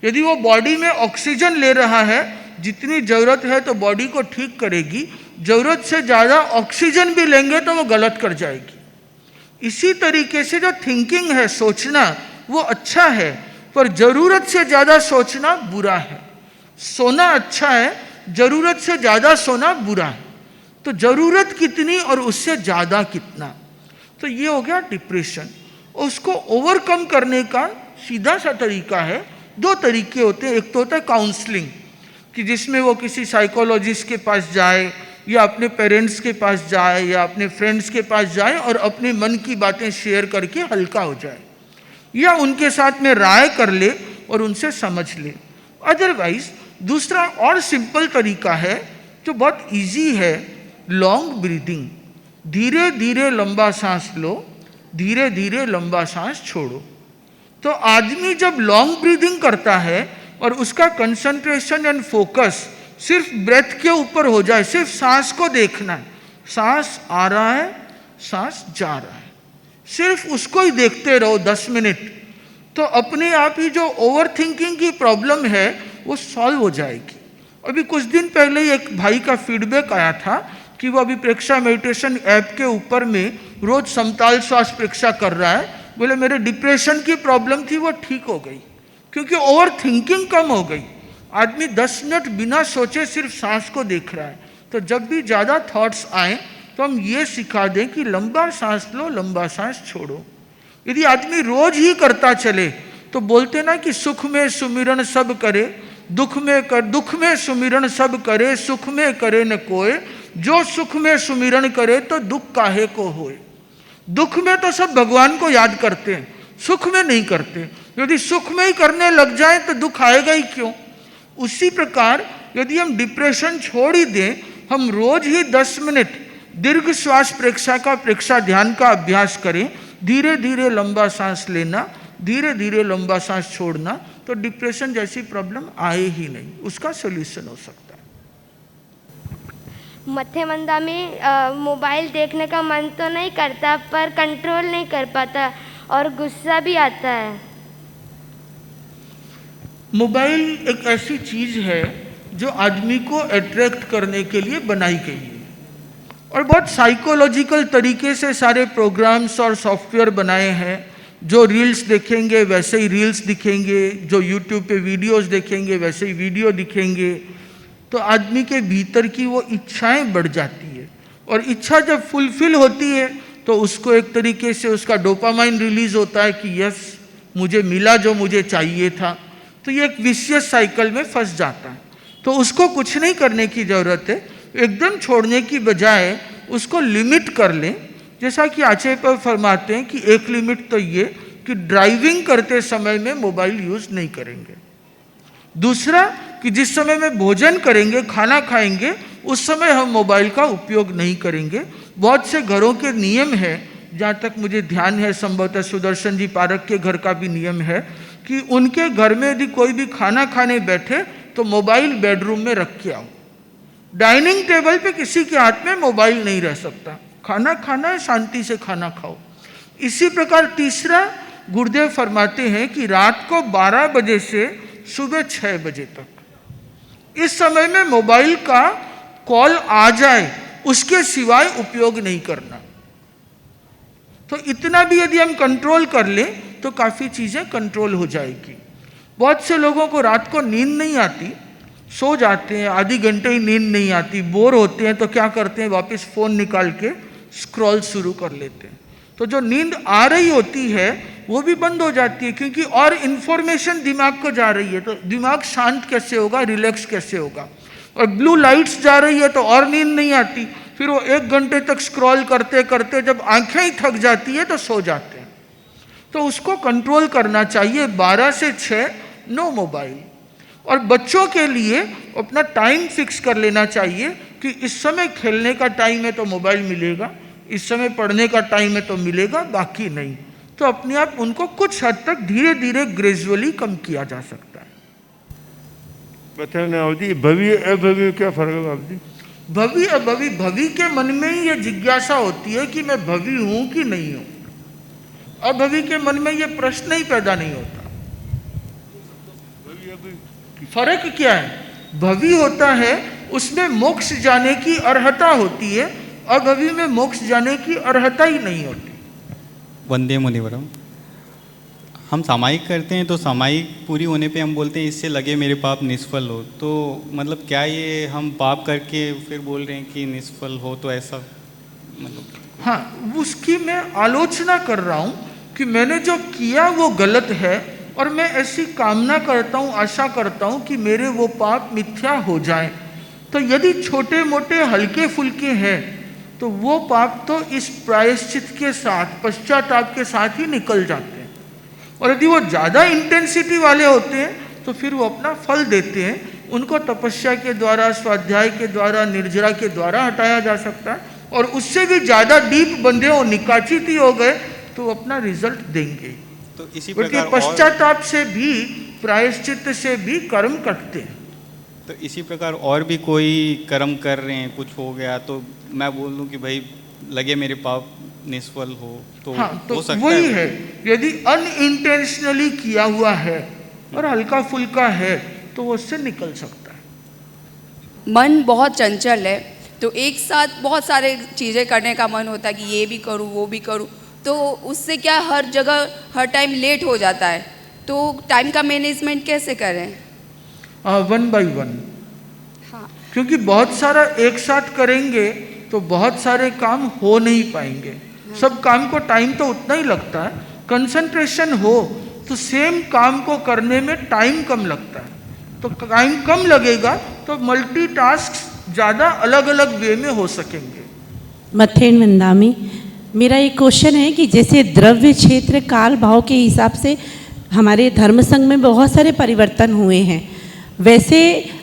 यदि वो बॉडी में ऑक्सीजन ले रहा है, जितनी ज़रूरत है तो बॉडी को ठीक करेगी, ज़रूरत से ज़्यादा ऑक्सीजन भी लेंगे तो वो गलत कर जाएगी। इसी तरीके से जो थिंकिंग है, सोचना, वो अच्छा है, पर ज़रूरत से ज़्यादा सोचना बुरा है। सोना अच्छा है, ज़रूरत से ज़्यादा सोना बुरा है। तो ज़रूरत कितनी और उससे ज़्यादा कितना, तो ये हो गया डिप्रेशन। उसको ओवरकम करने का सीधा सा तरीका है। दो तरीके होते हैं, एक तो होता है काउंसलिंग कि जिसमें वो किसी साइकोलॉजिस्ट के पास जाए या अपने पेरेंट्स के पास जाए या अपने फ्रेंड्स के पास जाए और अपने मन की बातें शेयर करके हल्का हो जाए, या उनके साथ में राय कर ले और उनसे समझ ले। अदरवाइज दूसरा और सिंपल तरीका है जो बहुत इजी है, लॉन्ग ब्रीदिंग। धीरे धीरे लंबा सांस लो, धीरे धीरे लंबा सांस छोड़ो। तो आदमी जब लॉन्ग ब्रीदिंग करता है और उसका कंसंट्रेशन एंड फोकस सिर्फ ब्रेथ के ऊपर हो जाए, सिर्फ सांस को देखना है, सांस आ रहा है, सांस जा रहा है, सिर्फ उसको ही देखते रहो 10 मिनट, तो अपने आप ही जो ओवर थिंकिंग की प्रॉब्लम है वो सॉल्व हो जाएगी। अभी कुछ दिन पहले ही एक भाई का फीडबैक आया था कि वो अभी प्रेक्षा मेडिटेशन ऐप के ऊपर में रोज समताल श्वास प्रेक्षा कर रहा है। बोले मेरे डिप्रेशन की प्रॉब्लम थी वो ठीक हो गई क्योंकि ओवर थिंकिंग कम हो गई। आदमी 10 मिनट बिना सोचे सिर्फ सांस को देख रहा है। तो जब भी ज़्यादा थॉट्स आए तो हम ये सिखा दें कि लंबा सांस लो, लंबा सांस छोड़ो। यदि आदमी रोज ही करता चले तो बोलते ना कि सुख में सुमिरन सब करे, दुख में सुमिरन सब करे, सुख में करे न कोय, जो सुख में सुमिरन करे तो दुख काहे को होए। दुख में तो सब भगवान को याद करते हैं, सुख में नहीं करते। यदि सुख में ही करने लग जाए तो दुख आएगा ही क्यों। उसी प्रकार यदि हम डिप्रेशन छोड़ ही दें, हम रोज ही 10 मिनट दीर्घ श्वास प्रेक्षा ध्यान का अभ्यास करें, धीरे धीरे लंबा सांस लेना, धीरे धीरे लंबा सांस छोड़ना, तो डिप्रेशन जैसी प्रॉब्लम आए ही नहीं, उसका सोल्यूशन हो सकता है। मत्थे मंदा में मोबाइल देखने का मन तो नहीं करता पर कंट्रोल नहीं कर पाता और गुस्सा भी आता है। मोबाइल एक ऐसी चीज है जो आदमी को अट्रैक्ट करने के लिए बनाई गई है और बहुत साइकोलॉजिकल तरीके से सारे प्रोग्राम्स और सॉफ्टवेयर बनाए हैं। जो रील्स देखेंगे वैसे ही रील्स दिखेंगे, जो यूट्यूब पे वीडियोस देखेंगे वैसे ही वीडियो दिखेंगे। तो आदमी के भीतर की वो इच्छाएं बढ़ जाती है और इच्छा जब फुलफिल होती है तो उसको एक तरीके से उसका डोपामाइन रिलीज होता है कि यस मुझे मिला जो मुझे चाहिए था। तो ये एक विशियस साइकिल में फंस जाता है। तो उसको कुछ नहीं करने की ज़रूरत है, एकदम छोड़ने की बजाय उसको लिमिट कर लें। जैसा कि आचार्य पर फरमाते हैं कि एक लिमिट तो ये कि ड्राइविंग करते समय में मोबाइल यूज़ नहीं करेंगे। दूसरा कि जिस समय में भोजन करेंगे, खाना खाएंगे, उस समय हम मोबाइल का उपयोग नहीं करेंगे। बहुत से घरों के नियम है, जहाँ तक मुझे ध्यान है संभवतः सुदर्शन जी पारक के घर का भी नियम है कि उनके घर में यदि कोई भी खाना खाने बैठे तो मोबाइल बेडरूम में रख के आओ। डाइनिंग टेबल पे किसी के हाथ में मोबाइल नहीं रह सकता। खाना खाना है, शांति से खाना खाओ। इसी प्रकार तीसरा गुरुदेव फरमाते हैं कि रात को 12 बजे से सुबह 6 बजे तक, इस समय में मोबाइल का कॉल आ जाए उसके सिवाय उपयोग नहीं करना। तो इतना भी यदि हम कंट्रोल कर लें तो काफ़ी चीज़ें कंट्रोल हो जाएगी। बहुत से लोगों को रात को नींद नहीं आती, सो जाते हैं, आधी घंटे ही नींद नहीं आती, बोर होते हैं तो क्या करते हैं, वापस फ़ोन निकाल के स्क्रॉल शुरू कर लेते हैं। तो जो नींद आ रही होती है वो भी बंद हो जाती है क्योंकि और इन्फॉर्मेशन दिमाग को जा रही है। तो दिमाग शांत कैसे होगा, रिलैक्स कैसे होगा। और ब्लू लाइट्स जा रही है तो और नींद नहीं आती, फिर वो 1 घंटे तक स्क्रॉल करते करते जब आंखें ही थक जाती है तो सो जाते हैं। तो उसको कंट्रोल करना चाहिए। 12 से 6 नो मोबाइल। और बच्चों के लिए अपना टाइम फिक्स कर लेना चाहिए कि इस समय खेलने का टाइम है तो मोबाइल मिलेगा, इस समय पढ़ने का टाइम है तो मिलेगा, बाकी नहीं। तो अपने आप उनको कुछ हद तक धीरे धीरे ग्रेजुअली कम किया जा सकता है। बताना अवधि भवि अभवि में क्या फर्क है अवधि? भवि अभवि, भवि के मन में ही ये जिज्ञासा होती है कि मैं भवि हूं कि नहीं हूं। अभवि के मन में ये प्रश्न ही पैदा नहीं होता। फर्क क्या है? भवि होता है उसमें मोक्ष जाने की अर्हता होती है, अभवि में मोक्ष जाने की अर्हता ही नहीं होती। वंदे मुनिवरम। हम सामायिक करते हैं तो सामायिक पूरी होने पे हम बोलते हैं इससे लगे मेरे पाप निष्फल हो। तो मतलब क्या ये हम पाप करके फिर बोल रहे हैं कि निष्फल हो, तो ऐसा मतलब? हाँ, उसकी मैं आलोचना कर रहा हूँ कि मैंने जो किया वो गलत है और मैं ऐसी कामना करता हूँ, आशा करता हूँ कि मेरे वो पाप मिथ्या हो जाएं। तो यदि छोटे मोटे हल्के फुल्के हैं तो वो पाप तो इस प्रायश्चित के साथ, पश्चाताप के साथ ही निकल जाते हैं। और यदि वो ज़्यादा इंटेंसिटी वाले होते हैं तो फिर वो अपना फल देते हैं। उनको तपस्या के द्वारा, स्वाध्याय के द्वारा, निर्जरा के द्वारा हटाया जा सकता है। और उससे भी ज़्यादा डीप बंधे हो, निकाचित ही हो गए तो वो अपना रिजल्ट देंगे। तो इसी क्योंकि प्रकार पश्चाताप से भी, प्रायश्चित से भी कर्म कटते हैं। तो इसी प्रकार और भी कोई कर्म कर रहे हैं, कुछ हो गया तो मैं बोल दूं कि भाई लगे मेरे पाप निष्फल हो, तो हाँ, तो हो सकता वही है। यदि अनइंटेंशनली किया हुआ है और हल्का फुल्का है तो वो उससे निकल सकता है। मन बहुत चंचल है, तो एक साथ बहुत सारे चीज़ें करने का मन होता है कि ये भी करूँ, वो भी करूँ, तो उससे क्या हर जगह हर टाइम लेट हो जाता है। तो टाइम का मैनेजमेंट कैसे करें? 1 by 1। हाँ, क्योंकि बहुत सारा एक साथ करेंगे तो बहुत सारे काम हो नहीं पाएंगे। सब काम को टाइम तो उतना ही लगता है। कंसंट्रेशन हो तो सेम काम को करने में टाइम कम लगता है। तो टाइम कम लगेगा तो मल्टीटास्क ज़्यादा अलग अलग वे में हो सकेंगे। मथेन वंदामी, मेरा एक क्वेश्चन है कि जैसे द्रव्य क्षेत्र काल भाव के हिसाब से हमारे धर्म संघ में बहुत सारे परिवर्तन हुए हैं, वैसे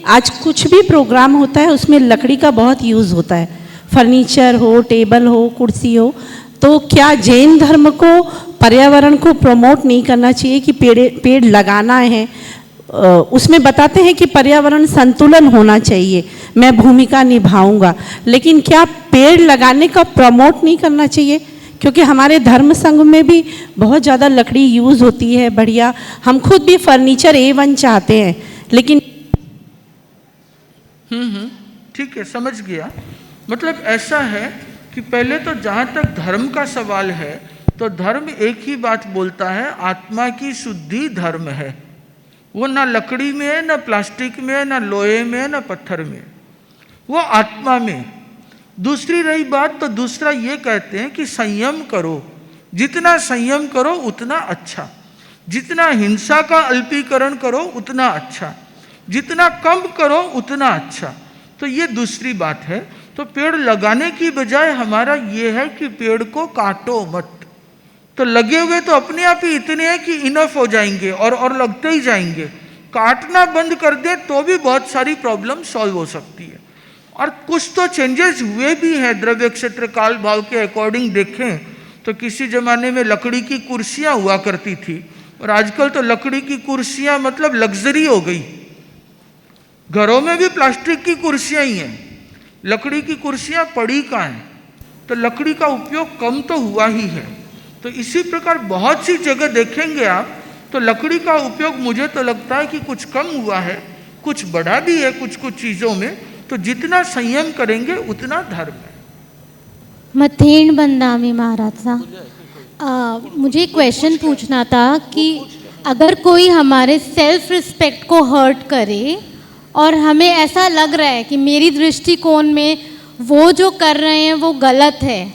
आज कुछ भी प्रोग्राम होता है उसमें लकड़ी का बहुत यूज़ होता है, फर्नीचर हो, टेबल हो, कुर्सी हो। तो क्या जैन धर्म को पर्यावरण को प्रमोट नहीं करना चाहिए कि पेड़ लगाना है? उसमें बताते हैं कि पर्यावरण संतुलन होना चाहिए, मैं भूमिका निभाऊंगा, लेकिन क्या पेड़ लगाने का प्रमोट नहीं करना चाहिए? क्योंकि हमारे धर्म संघ में भी बहुत ज़्यादा लकड़ी यूज़ होती है, बढ़िया। हम खुद भी फर्नीचर A1 चाहते हैं, लेकिन ठीक है, समझ गया। मतलब ऐसा है कि पहले तो जहाँ तक धर्म का सवाल है तो धर्म एक ही बात बोलता है, आत्मा की शुद्धि धर्म है। वो ना लकड़ी में है, ना प्लास्टिक में है, ना लोहे में है, ना पत्थर में, वो आत्मा में। दूसरी रही बात तो दूसरा ये कहते हैं कि संयम करो, जितना संयम करो उतना अच्छा, जितना हिंसा का अल्पीकरण करो उतना अच्छा, जितना कम करो उतना अच्छा। तो ये दूसरी बात है। तो पेड़ लगाने की बजाय हमारा ये है कि पेड़ को काटो मत। तो लगे हुए तो अपने आप ही इतने हैं कि इनफ हो जाएंगे और लगते ही जाएंगे। काटना बंद कर दे तो भी बहुत सारी प्रॉब्लम सॉल्व हो सकती है। और कुछ तो चेंजेस हुए भी हैं द्रव्य क्षेत्र काल भाव के अकॉर्डिंग देखें तो किसी जमाने में लकड़ी की कुर्सियां हुआ करती थी और आजकल तो लकड़ी की कुर्सियां मतलब लग्जरी हो गई। घरों में भी प्लास्टिक की कुर्सियां ही हैं, लकड़ी की कुर्सियां पड़ी कहाँ हैं? तो लकड़ी का उपयोग कम तो हुआ ही है। तो इसी प्रकार बहुत सी जगह देखेंगे आप तो लकड़ी का उपयोग मुझे तो लगता है कि कुछ कम हुआ है, कुछ बढ़ा भी है कुछ कुछ चीज़ों में। तो जितना संयम करेंगे उतना धर्म है। मथेन बंदामी महाराज साहब, मुझे क्वेश्चन पूछना था कि अगर कोई हमारे सेल्फ रिस्पेक्ट को हर्ट करे और हमें ऐसा लग रहा है कि मेरी दृष्टिकोण में वो जो कर रहे हैं वो गलत है,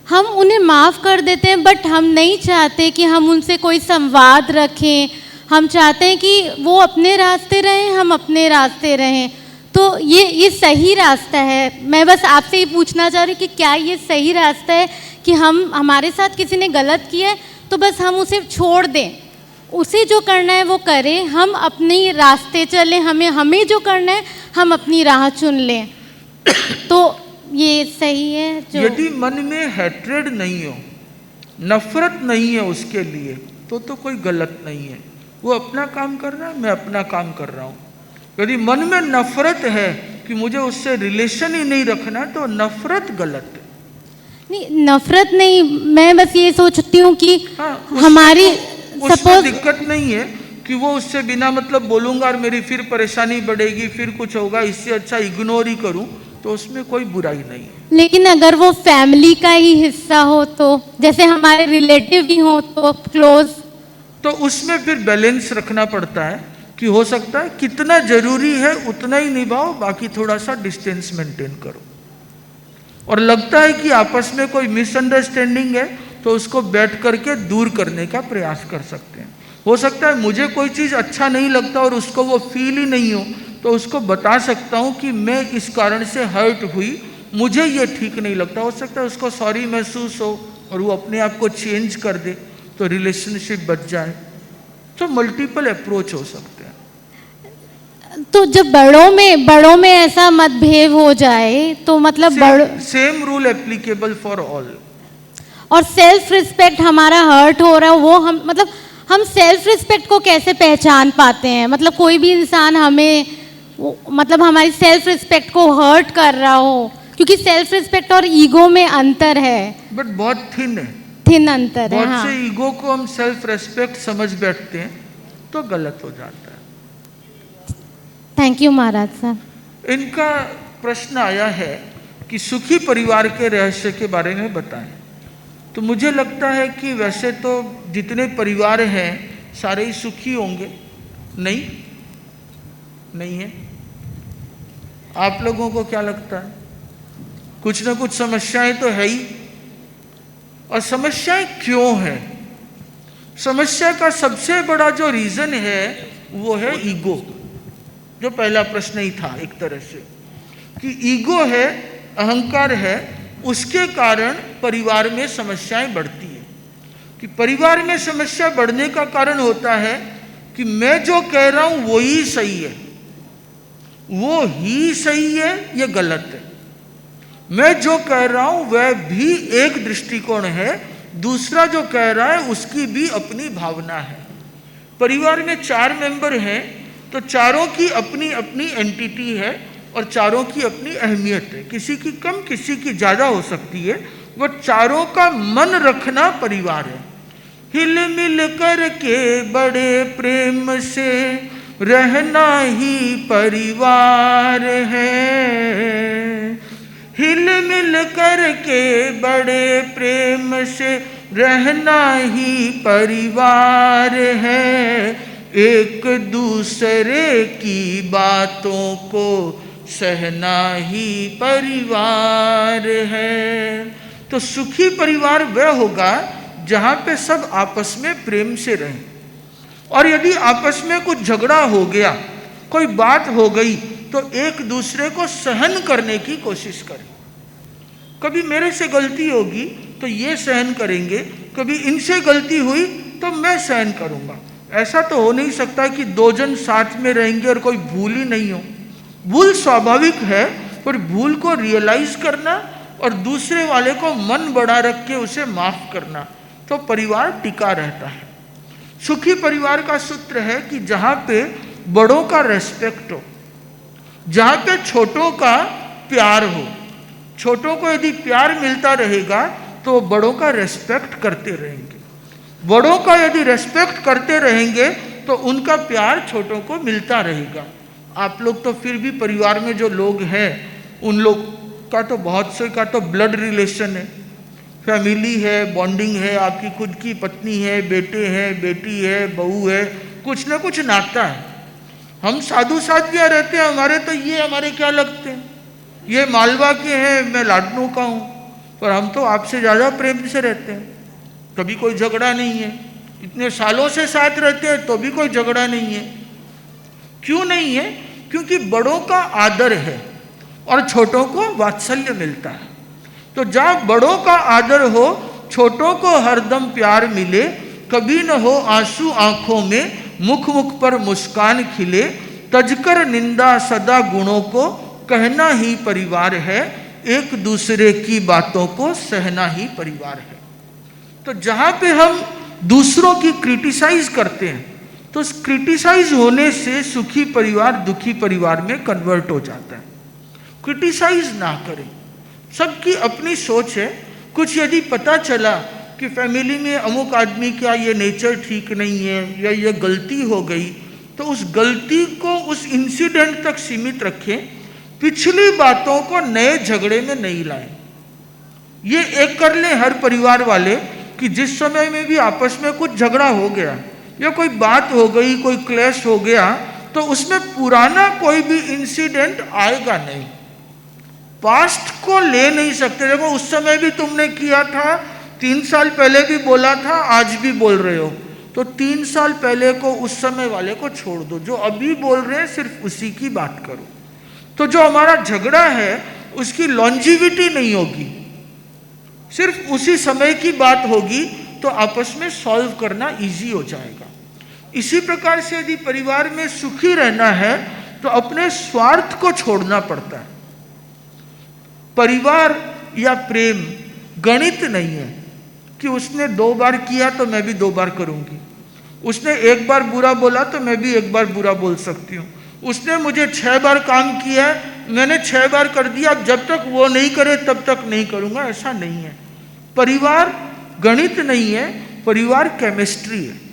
हम उन्हें माफ़ कर देते हैं, बट हम नहीं चाहते कि हम उनसे कोई संवाद रखें। हम चाहते हैं कि वो अपने रास्ते रहें, हम अपने रास्ते रहें। तो ये सही रास्ता है? मैं बस आपसे ही पूछना चाह रही कि क्या ये सही रास्ता है कि हमारे साथ किसी ने गलत किया है तो बस हम उसे छोड़ दें, उसे जो करना है वो करें, हम अपने रास्ते चलें, हमें जो करना है हम अपनी राह चुन लें? तो ये सही है? जो यदि मन में हैट्रेड नहीं हो, नफरत नहीं है उसके लिए तो कोई गलत नहीं है। वो अपना काम कर रहा है, मैं अपना काम कर रहा हूँ। यदि मन में नफरत है कि मुझे उससे रिलेशन ही नहीं रखना तो नफरत गलत है। नहीं, नफरत नहीं, मैं बस ये सोचती हूँ कि हमारी उसमें दिक्कत नहीं है कि वो उससे बिना मतलब बोलूँगा और मेरी फिर परेशानी बढ़ेगी, फिर कुछ होगा, इससे अच्छा इग्नोर ही करूँ, तो उसमें कोई बुराई नहीं है। लेकिन अगर वो फैमिली का ही हिस्सा हो, तो जैसे हमारे रिलेटिव ही हो तो क्लोज, तो उसमें फिर बैलेंस रखना पड़ता है कि हो सकता है कितना जरूरी है उतना ही निभाओ, बाकी थोड़ा सा डिस्टेंस मेंटेन करो। और लगता है कि आपस में कोई मिसअंडरस्टैंडिंग है तो उसको बैठ करके दूर करने का प्रयास कर सकते हैं। हो सकता है मुझे कोई चीज़ अच्छा नहीं लगता और उसको वो फील ही नहीं हो, तो उसको बता सकता हूँ कि मैं इस कारण से हर्ट हुई, मुझे ये ठीक नहीं लगता। हो सकता है उसको सॉरी महसूस हो और वो अपने आप को चेंज कर दे, तो रिलेशनशिप बच जाए। तो मल्टीपल अप्रोच हो सकते हैं। तो जब बड़ों में ऐसा मतभेद हो जाए तो मतलब same rule applicable for all. और सेल्फ रिस्पेक्ट हमारा हर्ट हो रहा है, वो हम सेल्फ रिस्पेक्ट को कैसे पहचान पाते हैं? मतलब कोई भी इंसान हमें मतलब हमारी सेल्फ रिस्पेक्ट को हर्ट कर रहा हो, क्योंकि सेल्फ रिस्पेक्ट और ईगो में अंतर है। बट बहुत थिन है, थिन अंतर है। बहुत हाँ। से ईगो को हम सेल्फ रिस्पेक्ट समझ बैठते हैं तो गलत हो जाता है। थैंक यू महाराज साहब। इनका प्रश्न आया है कि सुखी परिवार के रहस्य के बारे में बताएं। तो मुझे लगता है कि वैसे तो जितने परिवार हैं सारे ही सुखी होंगे। नहीं है? आप लोगों को क्या लगता है? कुछ ना कुछ समस्याएं तो है ही। और समस्याएं क्यों है? समस्या का सबसे बड़ा जो रीजन है वो है ईगो, जो पहला प्रश्न ही था एक तरह से, कि ईगो है, अहंकार है, उसके कारण परिवार में समस्याएं बढ़ती है। कि परिवार में समस्या बढ़ने का कारण होता है कि मैं जो कह रहा हूं वो ही सही है, वो ही सही है, ये गलत है। मैं जो कह रहा हूं वह भी एक दृष्टिकोण है, दूसरा जो कह रहा है उसकी भी अपनी भावना है। परिवार में 4 मेंबर हैं तो चारों की अपनी अपनी एंटिटी है और चारों की अपनी अहमियत है। किसी की कम, किसी की ज़्यादा हो सकती है। वो चारों का मन रखना परिवार है। हिल मिल कर के बड़े प्रेम से रहना ही परिवार है। हिल मिल कर के बड़े प्रेम से रहना ही परिवार है। एक दूसरे की बातों को सहना ही परिवार है। तो सुखी परिवार वह होगा जहाँ पे सब आपस में प्रेम से रहें। और यदि आपस में कुछ झगड़ा हो गया, कोई बात हो गई, तो एक दूसरे को सहन करने की कोशिश करें। कभी मेरे से गलती होगी तो ये सहन करेंगे, कभी इनसे गलती हुई तो मैं सहन करूँगा। ऐसा तो हो नहीं सकता कि 2 जन साथ में रहेंगे और कोई भूल ही नहीं हो। भूल स्वाभाविक है, पर भूल को रियलाइज करना और दूसरे वाले को मन बड़ा रख के उसे माफ करना, तो परिवार टिका रहता है। सुखी परिवार का सूत्र है कि जहाँ पे बड़ों का रेस्पेक्ट हो, जहाँ पे छोटों का प्यार हो। छोटों को यदि प्यार मिलता रहेगा तो बड़ों का रेस्पेक्ट करते रहेंगे। बड़ों का यदि रेस्पेक्ट करते रहेंगे तो उनका प्यार छोटों को मिलता रहेगा। आप लोग तो फिर भी परिवार में जो लोग हैं उन लोग का तो बहुत से का तो ब्लड रिलेशन है, फैमिली है, बॉन्डिंग है, आपकी खुद की पत्नी है, बेटे हैं, बेटी है, बहू है, कुछ ना कुछ नाता है। हम साधु साधिया रहते हैं, हमारे तो ये हमारे क्या लगते हैं, ये मालवा के हैं, मैं लाडनू का हूँ, पर हम तो आपसे ज़्यादा प्रेम से रहते हैं। कभी कोई झगड़ा नहीं है, इतने सालों से साथ रहते हैं तो भी कोई झगड़ा नहीं है। क्यों नहीं है? क्योंकि बड़ों का आदर है और छोटों को वात्सल्य मिलता है। तो जहाँ बड़ों का आदर हो, छोटों को हरदम प्यार मिले, कभी न हो आंसू आंखों में, मुख मुख पर मुस्कान खिले, तजकर निंदा सदा गुणों को कहना ही परिवार है, एक दूसरे की बातों को सहना ही परिवार है। तो जहाँ पे हम दूसरों की क्रिटिसाइज करते हैं तो उस क्रिटिसाइज होने से सुखी परिवार दुखी परिवार में कन्वर्ट हो जाता है। क्रिटिसाइज ना करें, सबकी अपनी सोच है। कुछ यदि पता चला कि फैमिली में अमुक आदमी का ये नेचर ठीक नहीं है या ये गलती हो गई, तो उस गलती को उस इंसिडेंट तक सीमित रखें, पिछली बातों को नए झगड़े में नहीं लाएं। ये एक कर लें हर परिवार वाले कि जिस समय में भी आपस में कुछ झगड़ा हो गया या कोई बात हो गई, कोई क्लैश हो गया, तो उसमें पुराना कोई भी इंसिडेंट आएगा नहीं। पास्ट को ले नहीं सकते। देखो उस समय भी तुमने किया था, 3 साल पहले भी बोला था, आज भी बोल रहे हो, तो 3 साल पहले को उस समय वाले को छोड़ दो, जो अभी बोल रहे हैं सिर्फ उसी की बात करो। तो जो हमारा झगड़ा है उसकी लॉन्जिविटी नहीं होगी, सिर्फ उसी समय की बात होगी, तो आपस में सॉल्व करना इजी हो जाएगा। इसी प्रकार से यदि परिवार में सुखी रहना है तो अपने स्वार्थ को छोड़ना पड़ता है। परिवार या प्रेम गणित नहीं है कि उसने 2 बार किया तो मैं भी 2 बार करूंगी, उसने 1 बार बुरा बोला तो मैं भी 1 बार बुरा बोल सकती हूँ, उसने मुझे 6 बार काम किया मैंने 6 बार कर दिया, अब जब तक वो नहीं करे तब तक नहीं करूंगा, ऐसा नहीं है। परिवार गणित नहीं है, परिवार केमिस्ट्री है।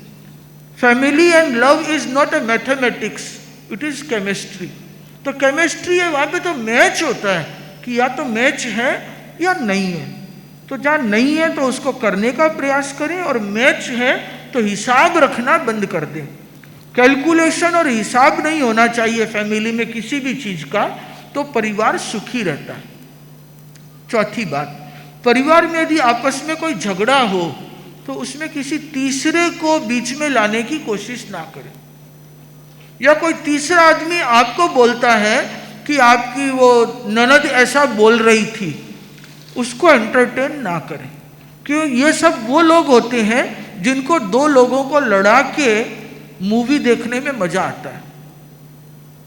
Family and love is not a mathematics, it is chemistry. तो केमिस्ट्री है, वहां पे तो मैच होता है कि या तो मैच है या नहीं है। तो जहाँ नहीं है तो उसको करने का प्रयास करें, और मैच है तो हिसाब रखना बंद कर दें। कैलकुलेशन और हिसाब नहीं होना चाहिए फैमिली में किसी भी चीज का, तो परिवार सुखी रहता है। चौथी बात, परिवार में यदि आपस में कोई झगड़ा हो तो उसमें किसी तीसरे को बीच में लाने की कोशिश ना करें, या कोई तीसरा आदमी आपको बोलता है कि आपकी वो ननद ऐसा बोल रही थी, उसको एंटरटेन ना करें। क्यों? ये सब वो लोग होते हैं जिनको 2 लोगों को लड़ा के मूवी देखने में मजा आता है।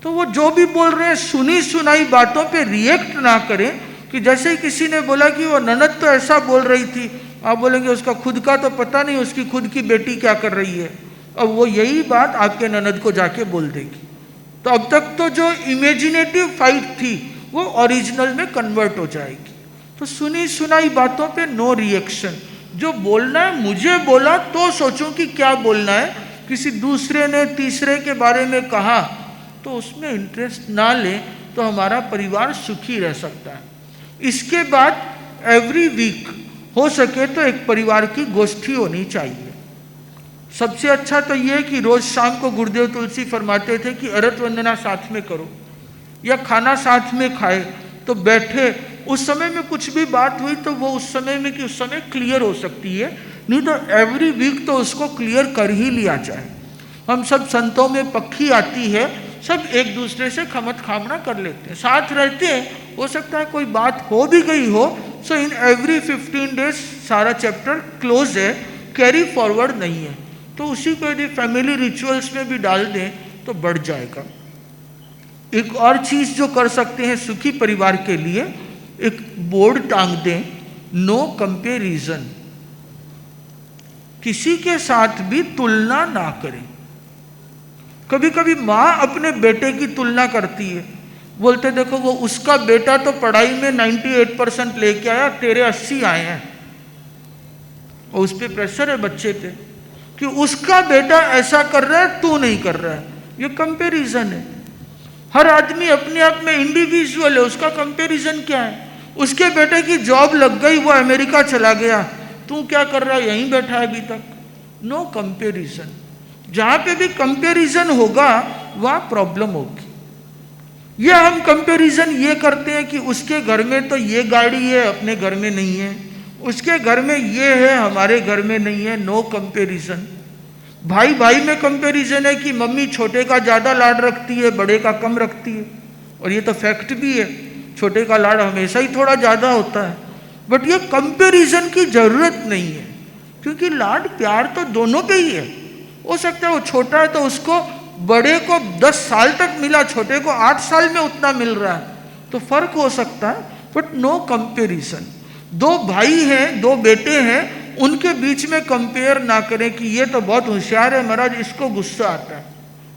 तो वो जो भी बोल रहे हैं सुनी सुनाई बातों पे रिएक्ट ना करें, कि जैसे ही किसी ने बोला कि वो ननद तो ऐसा बोल रही थी, आप बोलेंगे उसका खुद का तो पता नहीं उसकी खुद की बेटी क्या कर रही है, अब वो यही बात आपके ननद को जाके बोल देगी। तो अब तक तो जो इमेजिनेटिव फाइट थी वो ओरिजिनल में कन्वर्ट हो जाएगी। तो सुनी सुनाई बातों पे नो रिएक्शन। जो बोलना है मुझे बोला तो सोचूं कि क्या बोलना है, किसी दूसरे ने तीसरे के बारे में कहा तो उसमें इंटरेस्ट ना लें, तो हमारा परिवार सुखी रह सकता है। इसके बाद एवरी वीक हो सके तो एक परिवार की गोष्ठी होनी चाहिए। सबसे अच्छा तो ये कि रोज शाम को गुरुदेव तुलसी फरमाते थे कि अरत वंदना साथ में करो, या खाना साथ में खाए, तो बैठे उस समय में कुछ भी बात हुई तो वो उस समय में कि उस समय क्लियर हो सकती है, नहीं तो एवरी वीक तो उसको क्लियर कर ही लिया जाए। हम सब संतों में पक्षी आती है, सब एक दूसरे से खमत खामना कर लेते हैं, साथ रहते हैं, हो सकता है कोई बात हो भी गई हो, सो इन एवरी 15 डेज सारा चैप्टर क्लोज है, कैरी फॉरवर्ड नहीं है। तो उसी को यदि फैमिली रिचुअल्स में भी डाल दें तो बढ़ जाएगा। एक और चीज जो कर सकते हैं सुखी परिवार के लिए, एक बोर्ड टांग दें, नो कंपेरिजन। किसी के साथ भी तुलना ना करें। कभी कभी माँ अपने बेटे की तुलना करती है, बोलते देखो वो उसका बेटा तो पढ़ाई में 98% लेके आया, तेरे 80 आए हैं, और उस पर प्रेशर है बच्चे पे कि उसका बेटा ऐसा कर रहा है तू नहीं कर रहा है। ये कंपैरिजन है। हर आदमी अपने आप में इंडिविजुअल है, उसका कंपैरिजन क्या है? उसके बेटे की जॉब लग गई, वो अमेरिका चला गया, तू क्या कर रहा है, यहीं बैठा है अभी तक। No comparison. जहां पे भी कंपैरिजन होगा वहां प्रॉब्लम होगी। ये हम कंपैरिजन ये करते हैं कि उसके घर में तो ये गाड़ी है, अपने घर में नहीं है, उसके घर में ये है, हमारे घर में नहीं है। No comparison. भाई भाई में कंपैरिजन है कि मम्मी छोटे का ज़्यादा लाड रखती है, बड़े का कम रखती है, और ये तो फैक्ट भी है, छोटे का लाड हमेशा ही थोड़ा ज़्यादा होता है। बट ये कंपैरिजन की ज़रूरत नहीं है, क्योंकि लाड प्यार तो दोनों पे ही है। हो सकता है वो छोटा है तो उसको बड़े को 10 साल तक मिला, छोटे को 8 साल में उतना मिल रहा है, तो फर्क हो सकता है, बट नो कंपैरिजन। 2 भाई हैं, 2 बेटे हैं, उनके बीच में कंपेयर ना करें कि ये तो बहुत होशियार है महाराज, इसको गुस्सा आता है।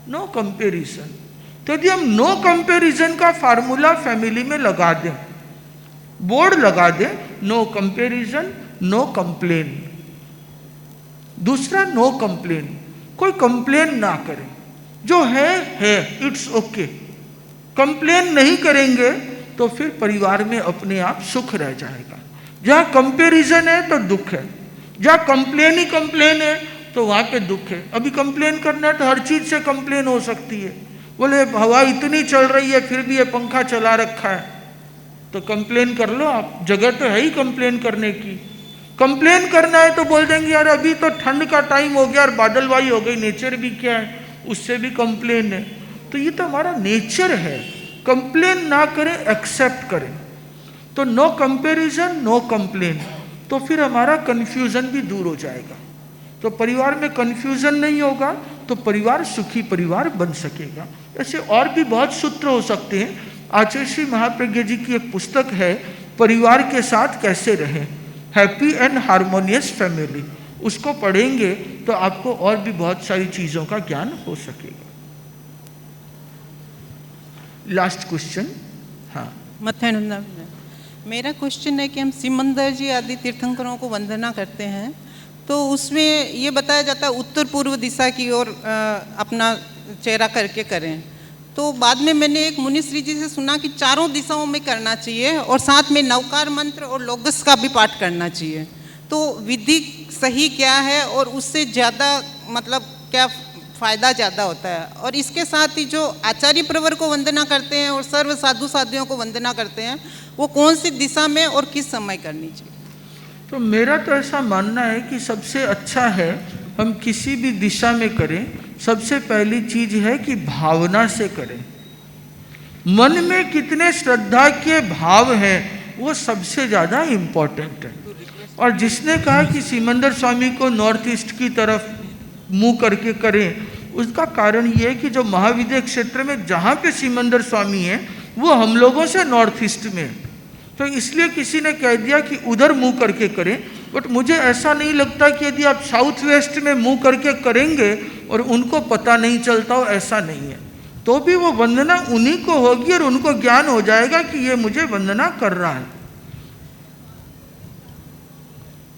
No comparison. तो यदि हम नो कंपैरिजन का फार्मूला फैमिली में लगा दें, बोर्ड लगा दें, नो कंपैरिजन, नो कंप्लेन। दूसरा नो कंप्लेन। कोई कंप्लेन ना करें, जो है इट्स ओके। कंप्लेन नहीं करेंगे तो फिर परिवार में अपने आप सुख रह जाएगा। जहाँ कंपैरिजन है तो दुख है, जहाँ कंप्लेन ही कंप्लेन है तो वहाँ पे दुख है। अभी कंप्लेन करना है तो हर चीज से कंप्लेन हो सकती है। बोले हवा इतनी चल रही है फिर भी ये पंखा चला रखा है, तो कंप्लेन कर लो आप, जगह तो है ही कंप्लेन करने की। कंप्लेन करना है तो बोल देंगे यार अभी तो ठंड का टाइम हो गया और बादलवाई हो गई, नेचर भी क्या है, उससे भी कंप्लेन है। तो ये तो हमारा नेचर है। कंप्लेन ना करें, एक्सेप्ट करें। तो नो कंपैरिजन, नो कंप्लेन, तो फिर हमारा कन्फ्यूजन भी दूर हो जाएगा। तो परिवार में कन्फ्यूजन नहीं होगा तो परिवार सुखी परिवार बन सकेगा। ऐसे और भी बहुत सूत्र हो सकते हैं। आचार्य श्री महाप्रज्ञा जी की एक पुस्तक है, परिवार के साथ कैसे रहें, हैप्पी एंड हार्मोनियस फैमिली। उसको पढ़ेंगे तो आपको और भी बहुत सारी चीज़ों का ज्ञान हो सकेगा। Last question. हाँ मथेन, मेरा क्वेश्चन है कि हम शिव मंदिर जी आदि तीर्थंकरों को वंदना करते हैं, तो उसमें ये बताया जाता है उत्तर पूर्व दिशा की ओर अपना चेहरा करके करें। तो बाद में मैंने एक मुनिश्री जी से सुना कि चारों दिशाओं में करना चाहिए और साथ में नवकार मंत्र और लोगस का भी पाठ करना चाहिए। तो विधि सही क्या है और उससे ज़्यादा मतलब क्या फ़ायदा ज़्यादा होता है? और इसके साथ ही जो आचार्य प्रवर को वंदना करते हैं और सर्व साधु साधियों को वंदना करते हैं, वो कौन सी दिशा में और किस समय करनी चाहिए? तो मेरा तो ऐसा मानना है कि सबसे अच्छा है हम किसी भी दिशा में करें, सबसे पहली चीज है कि भावना से करें। मन में कितने श्रद्धा के भाव हैं वो सबसे ज़्यादा इम्पोर्टेंट है। और जिसने कहा कि सिमंदर स्वामी को नॉर्थ ईस्ट की तरफ मुंह करके करें, उसका कारण ये है कि जो महाविद्या क्षेत्र में जहाँ पे सिमंदर स्वामी है वो हम लोगों से नॉर्थ ईस्ट में है। तो इसलिए किसी ने कह दिया कि उधर मुंह करके करें, बट मुझे ऐसा नहीं लगता कि यदि आप साउथ वेस्ट में मुंह करके करेंगे और उनको पता नहीं चलता हो, ऐसा नहीं है, तो भी वो वंदना उन्हीं को होगी और उनको ज्ञान हो जाएगा कि ये मुझे वंदना कर रहा है।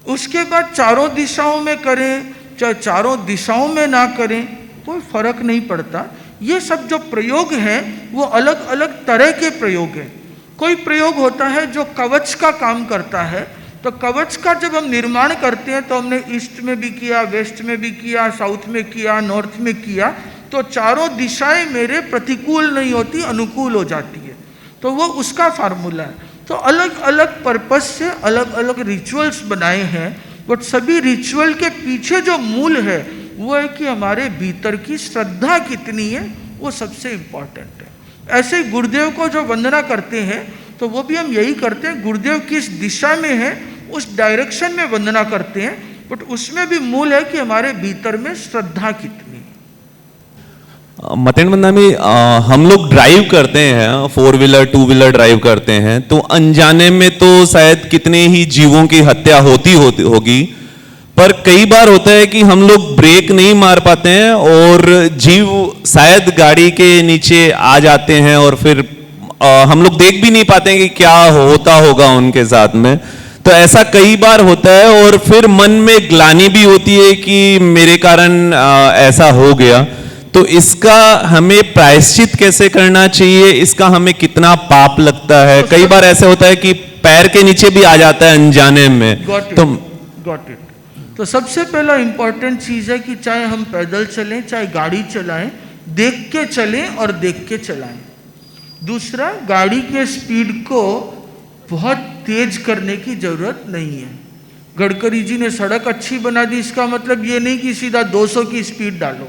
उसके बाद चारों दिशाओं में करें चाहे चारों दिशाओं में ना करें, कोई फर्क नहीं पड़ता। ये सब जो प्रयोग हैं वो अलग अलग तरह के प्रयोग हैं। कोई प्रयोग होता है जो कवच का काम करता है, तो कवच का जब हम निर्माण करते हैं तो हमने ईस्ट में भी किया, वेस्ट में भी किया, साउथ में किया, नॉर्थ में किया, तो चारों दिशाएं मेरे प्रतिकूल नहीं होती, अनुकूल हो जाती है। तो वो उसका फार्मूला है। तो अलग अलग पर्पस से अलग अलग रिचुअल्स बनाए हैं, बट सभी रिचुअल के पीछे जो मूल है वो है कि हमारे भीतर की श्रद्धा कितनी है, वो सबसे इम्पॉर्टेंट है। ऐसे ही गुरुदेव को जो वंदना करते हैं तो वो भी हम यही करते हैं, गुरुदेव किस दिशा में है उस डायरेक्शन में वंदना करते हैं, बट उसमें भी मूल है कि हमारे भीतर में श्रद्धा कितनी है। मतेन बंदामी, हम लोग ड्राइव करते हैं, 4 व्हीलर 2 व्हीलर ड्राइव करते हैं, तो अनजाने में तो शायद कितने ही जीवों की हत्या होती होगी, पर कई बार होता है कि हम लोग ब्रेक नहीं मार पाते हैं और जीव शायद गाड़ी के नीचे आ जाते हैं और फिर हम लोग देख भी नहीं पाते हैं कि क्या होता होगा उनके साथ में। तो ऐसा कई बार होता है और फिर मन में ग्लानि भी होती है कि मेरे कारण ऐसा हो गया। तो इसका हमें प्रायश्चित कैसे करना चाहिए, इसका हमें कितना पाप लगता है? कई बार ऐसा होता है कि पैर के नीचे भी आ जाता है अनजाने में। Got it. तो सबसे पहला इंपॉर्टेंट चीज है कि चाहे हम पैदल चलें चाहे गाड़ी चलाएं, देख के चलें और देख के चलाएं। दूसरा, गाड़ी के स्पीड को बहुत तेज करने की जरूरत नहीं है। गडकरी जी ने सड़क अच्छी बना दी, इसका मतलब ये नहीं कि सीधा 200 की स्पीड डालो,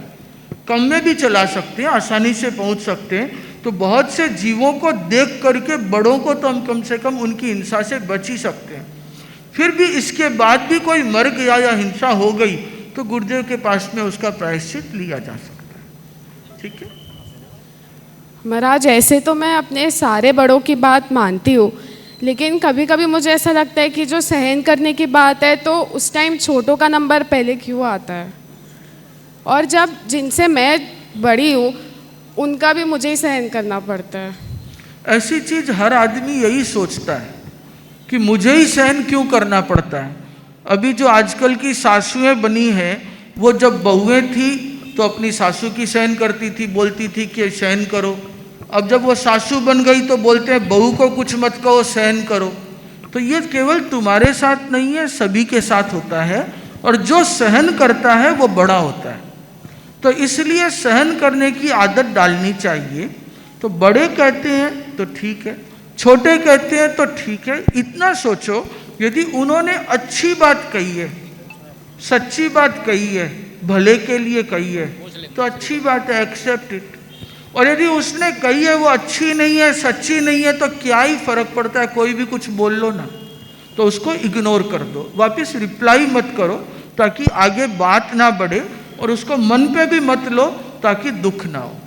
कम में भी चला सकते हैं, आसानी से पहुंच सकते हैं। तो बहुत से जीवों को देख करके बड़ों को तो हम कम से कम उनकी हिंसा से बच ही सकते हैं। फिर भी इसके बाद भी कोई मर गया या हिंसा हो गई तो गुरुदेव के पास में उसका प्रायश्चित लिया जा सकता है। ठीक है महाराज, ऐसे तो मैं अपने सारे बड़ों की बात मानती हूँ, लेकिन कभी कभी मुझे ऐसा लगता है कि जो सहन करने की बात है तो उस टाइम छोटों का नंबर पहले क्यों आता है, और जब जिनसे मैं बड़ी हूँ उनका भी मुझे ही सहन करना पड़ता है। ऐसी चीज हर आदमी यही सोचता है कि मुझे ही सहन क्यों करना पड़ता है। अभी जो आजकल की सासुएं बनी हैं, वो जब बहुएं थी तो अपनी सासू की सहन करती थी, बोलती थी कि सहन करो। अब जब वो सासू बन गई तो बोलते हैं बहू को कुछ मत कहो, सहन करो। तो ये केवल तुम्हारे साथ नहीं है, सभी के साथ होता है, और जो सहन करता है वो बड़ा होता है। तो इसलिए सहन करने की आदत डालनी चाहिए। तो बड़े कहते हैं तो ठीक है, छोटे कहते हैं तो ठीक है। इतना सोचो यदि उन्होंने अच्छी बात कही है, सच्ची बात कही है, भले के लिए कही है, तो अच्छी बात है, एक्सेप्ट इट। और यदि उसने कही है वो अच्छी नहीं है, सच्ची नहीं है, तो क्या ही फर्क पड़ता है, कोई भी कुछ बोल लो ना, तो उसको इग्नोर कर दो, वापस रिप्लाई मत करो, ताकि आगे बात ना बढ़े, और उसको मन पे भी मत लो ताकि दुख ना हो।